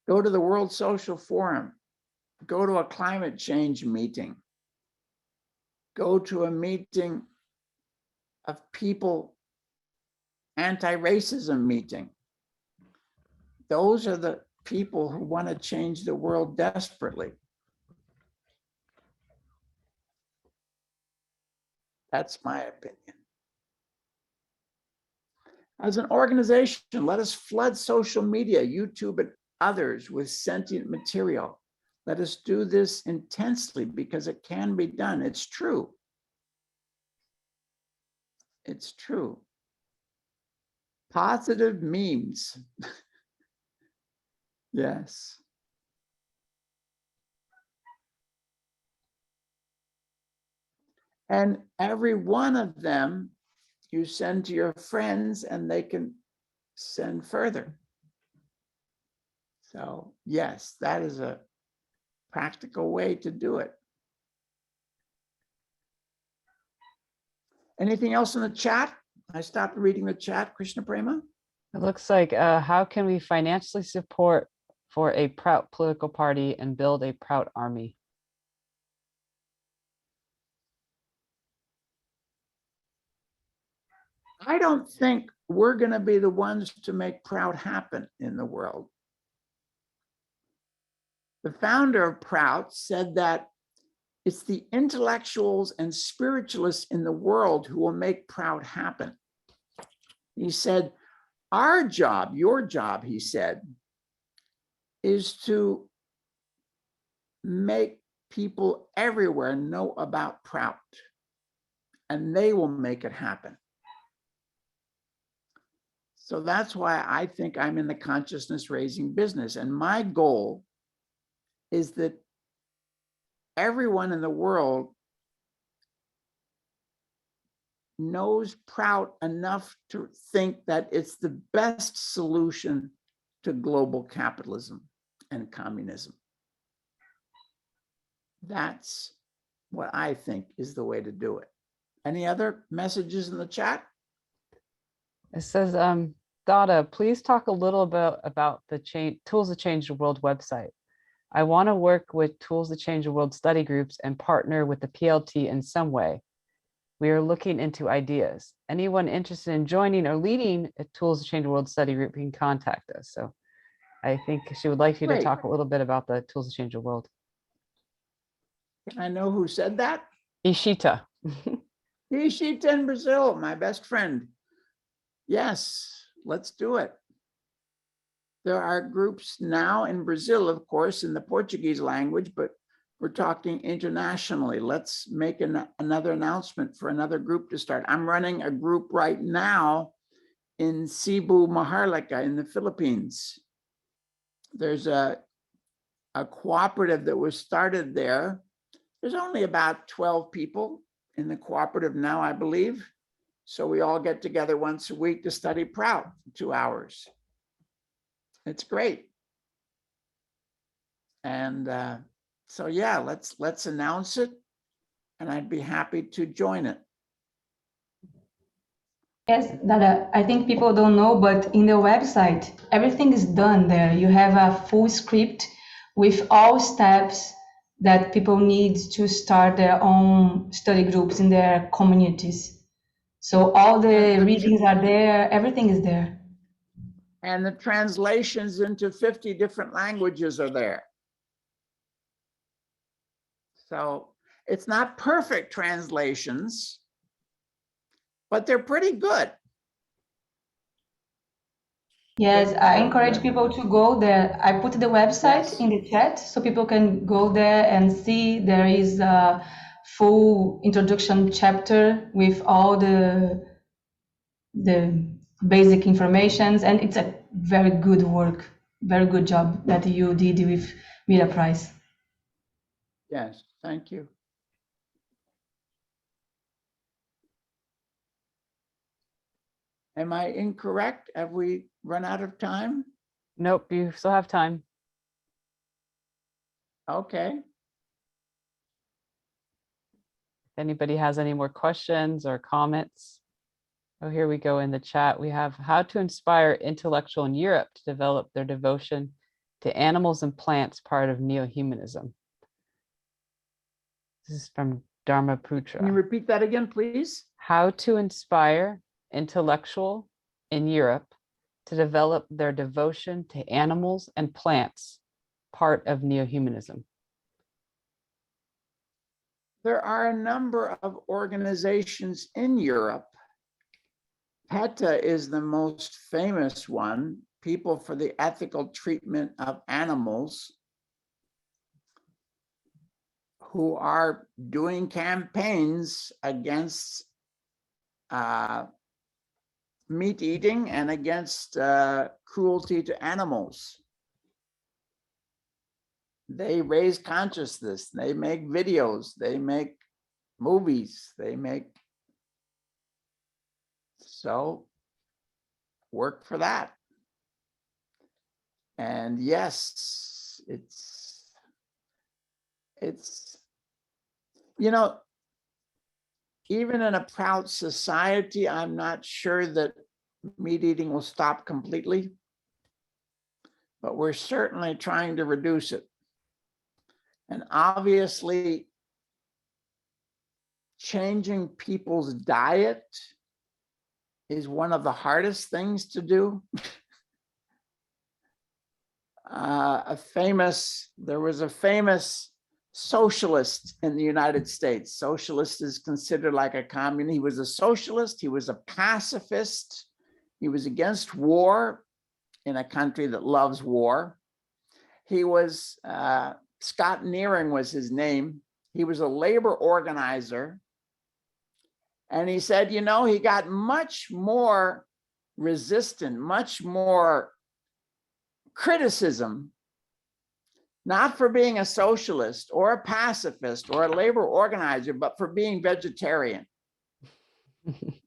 Go to the World Social Forum. Go to a climate change meeting. Go to a meeting of people, anti-racism meeting. Those are the people who want to change the world desperately. That's my opinion. As an organization, let us flood social media, YouTube, and others with sentient material. Let us do this intensely because it can be done. It's true. It's true. Positive memes. Yes. And every one of them you send to your friends and they can send further. So yes, that is a practical way to do it. Anything else in the chat? I stopped reading the chat, Krishna Prema. It looks like, how can we financially support for a proud political party and build a proud army? I don't think we're going to be the ones to make proud happen in the world. The founder of Prout said that it's the intellectuals and spiritualists in the world who will make proud happen. He said, our job, your job, he said, is to make people everywhere know about Prout, and they will make it happen. So that's why I think I'm in the consciousness raising business. And my goal is that everyone in the world knows Prout enough to think that it's the best solution to global capitalism and communism. That's what I think is the way to do it. Any other messages in the chat? It says, Dada, please talk a little bit about the Tools to Change the World website. I want to work with Tools to Change the World study groups and partner with the PLT in some way. We are looking into ideas. Anyone interested in joining or leading a Tools to Change the World study group can contact us. So I think she would like you to Great. talk a little bit about the Tools to Change the World. I know who said that. Ishita. Ishita in Brazil, my best friend. Yes, let's do it. There are groups now in Brazil, of course, in the Portuguese language, but we're talking internationally. Let's make another announcement for another group to start. I'm running a group right now in Cebu, Maharlika in the Philippines. There's a cooperative that was started there. There's only about 12 people in the cooperative now, I believe. So we all get together once a week to study Prout for 2 hours. It's great. And so yeah, let's announce it, and I'd be happy to join it. Yes, Dada, I think people don't know, but in the website, everything is done there. You have a full script with all steps that people need to start their own study groups in their communities. So all the readings are there, everything is there. And the translations into 50 different languages are there. So it's not perfect translations, but they're pretty good. Yes, I encourage people to go there. I put the website Yes. in the chat so people can go there and see. There is a full introduction chapter with all the basic informations, and it's a very good work, very good job that you did with Mira Price. Yes, thank you. Am I incorrect? Have we run out of time? Nope, you still have time. Okay. If anybody has any more questions or comments. Oh, here we go in the chat. We have how to inspire intellectual in Europe to develop their devotion to animals and plants, part of neo-humanism. This is from Dharma Putra. Can you repeat that again, please? How to inspire intellectual in Europe to develop their devotion to animals and plants, part of neo-humanism. There are a number of organizations in Europe PETA is the most famous one, People for the Ethical Treatment of Animals, who are doing campaigns against meat eating and against cruelty to animals. They raise consciousness, they make videos, they make movies, they make, so work for that. And yes, it's, you know, even in a proud society, I'm not sure that meat eating will stop completely, but we're certainly trying to reduce it. And obviously, changing people's diet is one of the hardest things to do. There was a famous socialist in the United States. Socialist is considered like a communist. He was a socialist, he was a pacifist, he was against war in a country that loves war. He was, Scott Nearing was his name. He was a labor organizer. And he said, you know, he got much more resistant, much more criticism, not for being a socialist or a pacifist or a labor organizer, but for being vegetarian.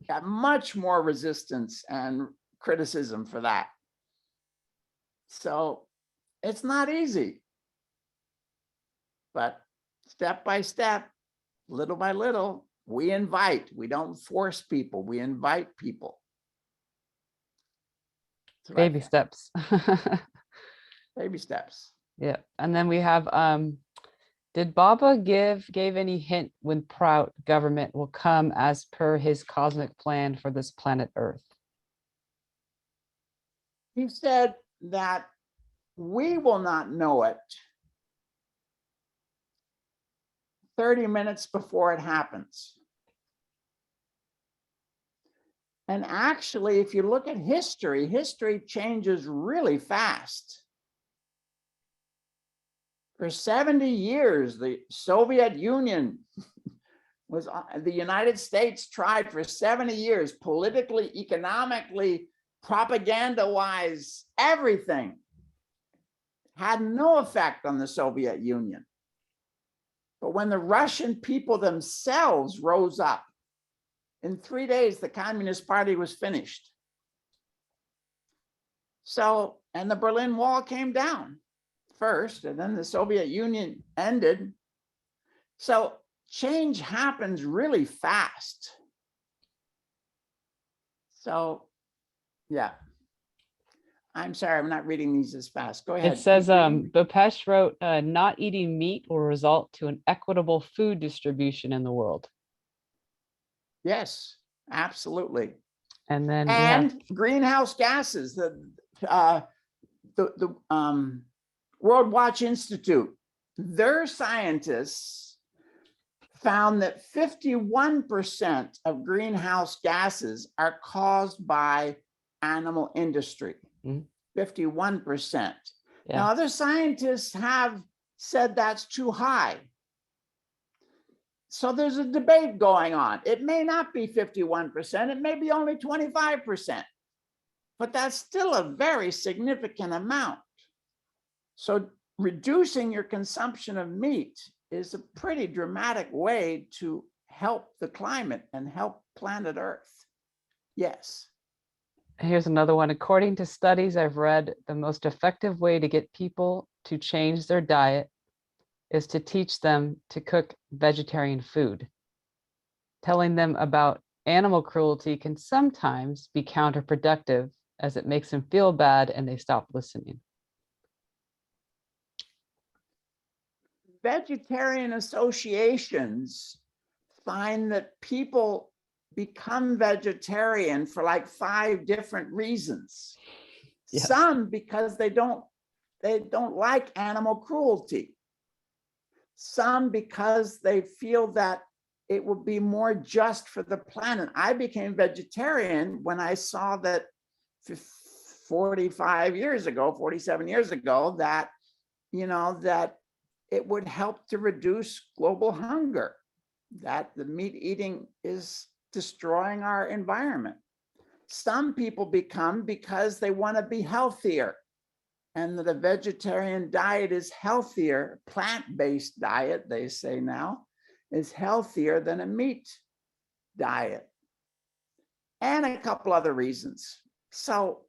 Got much more resistance and criticism for that. So it's not easy, but step by step, little by little, we invite, we don't force people, we invite people. Baby steps. Baby steps. Yeah. And then we have, did Baba gave any hint when proud government will come as per his cosmic plan for this planet Earth? He said that we will not know it 30 minutes before it happens. And actually, if you look at history, history changes really fast. For 70 years, the Soviet Union was, the United States tried for 70 years, politically, economically, propaganda-wise, everything had no effect on the Soviet Union. But when the Russian people themselves rose up, in 3 days, the Communist Party was finished. So, and the Berlin Wall came down first, and then the Soviet Union ended. So change happens really fast. So, yeah. I'm sorry, I'm not reading these as fast. Go ahead. It says, Bhupesh wrote, not eating meat will result to an equitable food distribution in the world. Yes, absolutely. And Greenhouse gases, the World Watch Institute, their scientists found that 51% of greenhouse gases are caused by animal industry. 51%. Yeah. Now, other scientists have said that's too high. So there's a debate going on. It may not be 51%, it may be only 25%, but that's still a very significant amount. So reducing your consumption of meat is a pretty dramatic way to help the climate and help planet Earth. Yes. here's another one. According to studies I've read, the most effective way to get people to change their diet is to teach them to cook vegetarian food. Telling them about animal cruelty can sometimes be counterproductive, as it makes them feel bad and they stop listening. Vegetarian associations find that people become vegetarian for like 5 different reasons. Yes. Some because they don't like animal cruelty. Some because they feel that it would be more just for the planet. I became vegetarian when I saw that 45 years ago, 47 years ago, that, that it would help to reduce global hunger, that the meat eating is destroying our environment. Some people become because they want to be healthier, and that a vegetarian diet is healthier. Plant-based diet, they say now, is healthier than a meat diet, and a couple other reasons. So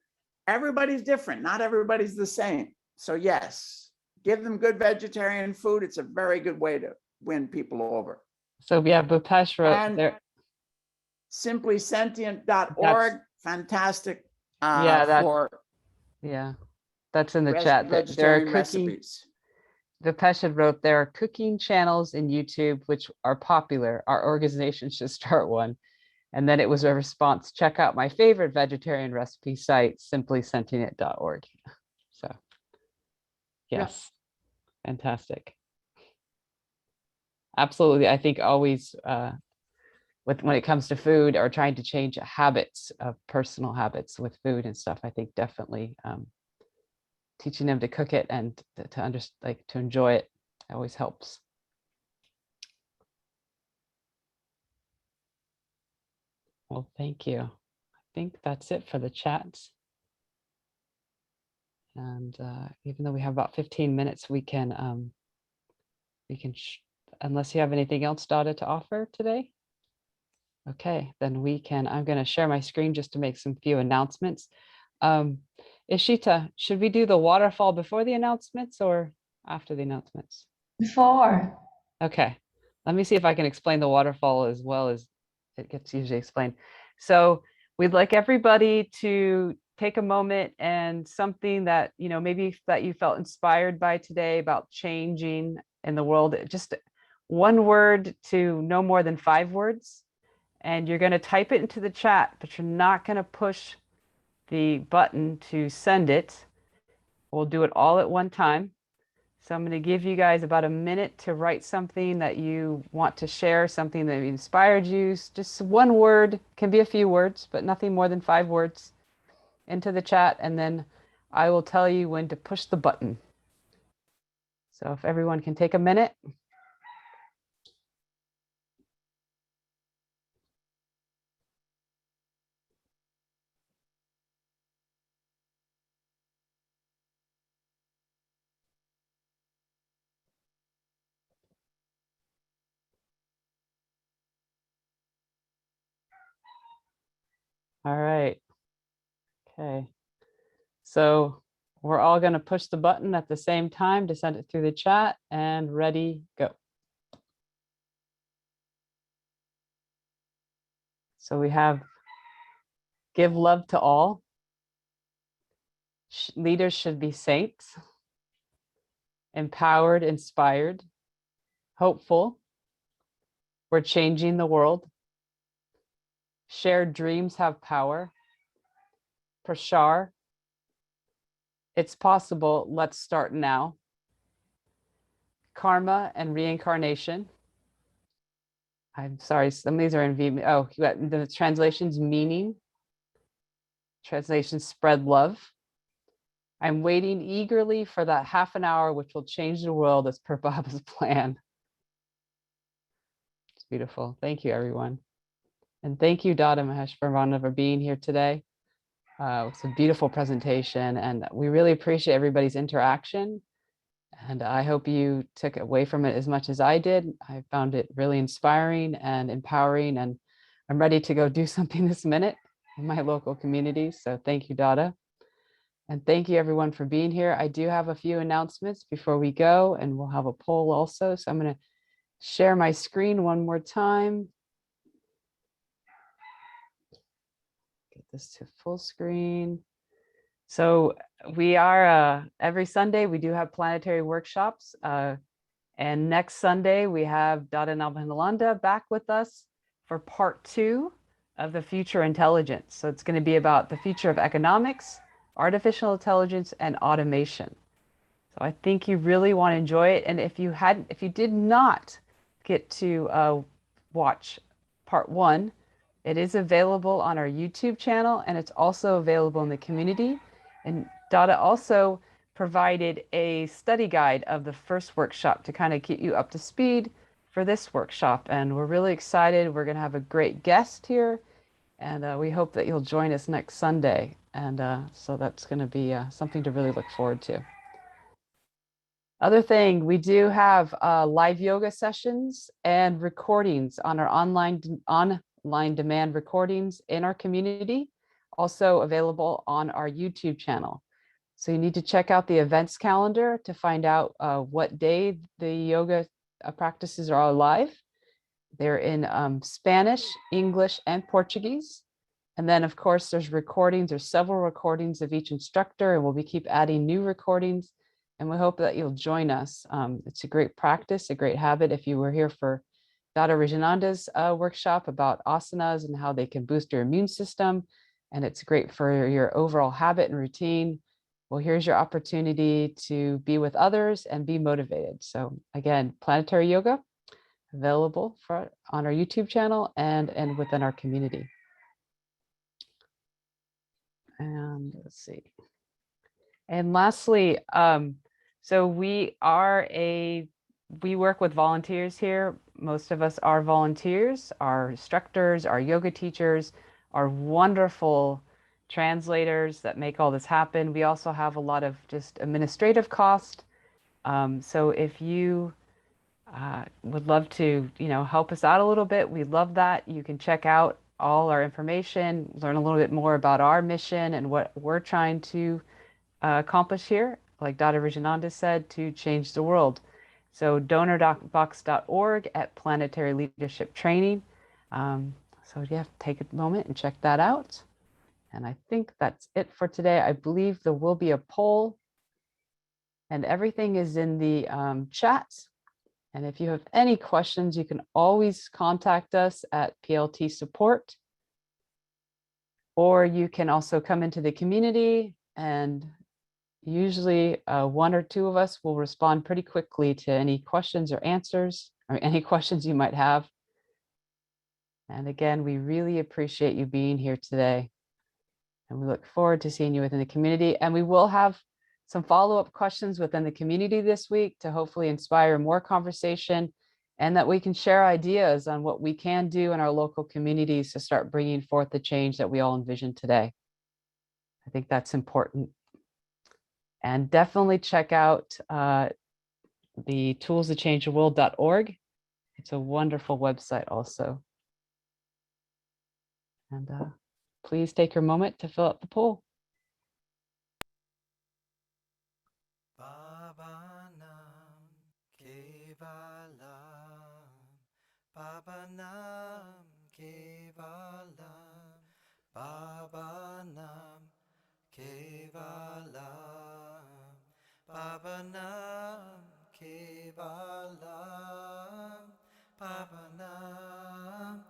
everybody's different. Not everybody's the same. So yes, give them good vegetarian food. It's a very good way to win people over. So yeah, Bhupesh wrote And there. simplysentient.org, fantastic Yeah, that's in the chat. There are vegetarian cooking. recipes. Vipesh had wrote, there are cooking channels in YouTube which are popular. Our organization should start one. And then it was a response, check out my favorite vegetarian recipe site, simplysentient.org. So yes, fantastic. Absolutely. I think always when it comes to food or trying to change habits of personal habits with food and stuff, I think definitely teaching them to cook it and to understand, to enjoy it always helps. Well, thank you. I think that's it for the chats. And even though we have about 15 minutes, we can unless you have anything else, Dada, to offer today. Okay, then we can, I'm going to share my screen just to make some few announcements. Ishita, should we do the waterfall before the announcements or after the announcements? Before. Okay, let me see if I can explain the waterfall as well as it gets usually explained. So we'd like everybody to take a moment and something that, maybe that you felt inspired by today about changing in the world, just one word to no more than 5 words. And you're going to type it into the chat, but you're not going to push the button to send it. We'll do it all at one time. So I'm going to give you guys about a minute to write something that you want to share, something that inspired you. Just one word, can be a few words, but nothing more than 5 words into the chat. And then I will tell you when to push the button. So if everyone can take a minute. All right. Okay. So we're all going to push the button at the same time to send it through the chat, and ready, go. So we have give love to all. Leaders should be saints. Empowered, inspired, hopeful. We're changing the world. Shared dreams have power. Prashar. It's possible. Let's start now. Karma and reincarnation. I'm sorry, some of these are in V. Oh, the translations, meaning. Translation, spread love. I'm waiting eagerly for that half an hour which will change the world as per Baba's plan. It's beautiful. Thank you, everyone. And thank you, Dada Maheshvarananda, for being here today. It's a beautiful presentation, and we really appreciate everybody's interaction. And I hope you took away from it as much as I did. I found it really inspiring and empowering, and I'm ready to go do something this minute in my local community. So thank you, Dada. And thank you, everyone, for being here. I do have a few announcements before we go, and we'll have a poll also. So I'm going to share my screen one more time. Get this to full screen. So we are, every Sunday, we do have planetary workshops. And next Sunday, we have Dada Maheshvarananda back with us for part 2 of the future intelligence. So it's going to be about the future of economics, artificial intelligence, and automation. So I think you really want to enjoy it. And if you did not get to watch part 1, it is available on our YouTube channel, and it's also available in the community. And Dada also provided a study guide of the first workshop to kind of keep you up to speed for this workshop. And we're really excited. We're going to have a great guest here, and we hope that you'll join us next Sunday. And so that's going to be something to really look forward to. Other thing, we do have live yoga sessions and recordings on our online demand recordings in our community, also available on our YouTube channel. So you need to check out the events calendar to find out what day the yoga practices are all live. They're in Spanish, English, and Portuguese. And then, of course, there's recordings. There's several recordings of each instructor, and we'll keep adding new recordings. And we hope that you'll join us. It's a great practice, a great habit. If you were here for Dada Maheshvarananda's workshop about asanas and how they can boost your immune system, and it's great for your overall habit and routine, well, here's your opportunity to be with others and be motivated. So again, Planetary Yoga, available on our YouTube channel and within our community. And let's see. And lastly, so we work with volunteers here. Most of us are volunteers, our instructors, our yoga teachers, our wonderful translators that make all this happen. We also have a lot of just administrative cost. So if you would love to, help us out a little bit, we'd love that. You can check out all our information, learn a little bit more about our mission and what we're trying to accomplish here, like Dada Maheshvarananda said, to change the world. So donorbox.org at Planetary Leadership Training. So yeah, take a moment and check that out. And I think that's it for today. I believe there will be a poll, and everything is in the chat. And if you have any questions, you can always contact us at PLT support, or you can also come into the community, and usually one or two of us will respond pretty quickly to any questions or answers or any questions you might have. And again, we really appreciate you being here today. And we look forward to seeing you within the community. And we will have some follow-up questions within the community this week to hopefully inspire more conversation, and that we can share ideas on what we can do in our local communities to start bringing forth the change that we all envision today. I think that's important. And definitely check out the toolstochangetheworld.org. It's a wonderful website also. And please take your moment to fill out the poll. Baba Nam Kevalam, Baba Nam Kevalam, Baba Nam Kevalam, Baba Nam Kevalam, Baba Nam,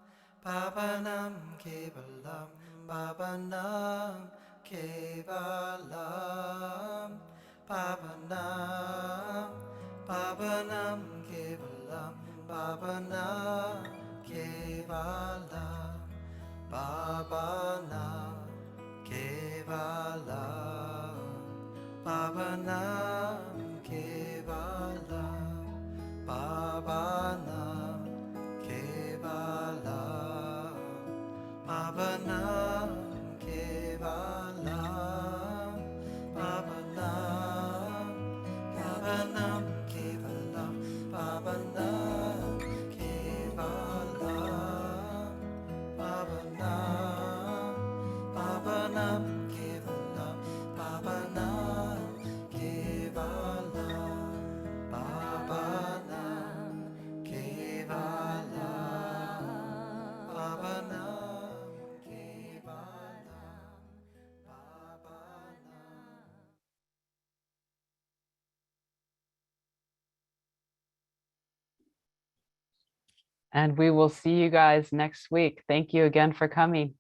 Baba Nam Kevalam, Baba Nam Kevalam, Baba Nam, Baba Nam Kevalam, Baba Nam Kevalam, Baba Nam Kevalam, Baba Nam Kevalam, Baba Nam Kevalam, Baba Nam Kevalam, Baba Nam, Baba Nam Kevalam, Baba Nam Kevalam, Baba Nam, Baba Nam Kevalam, Baba Nam Kevalam, Baba Nam Kevalam, Baba Nam Kevalam, Baba Nam. And we will see you guys next week. Thank you again for coming.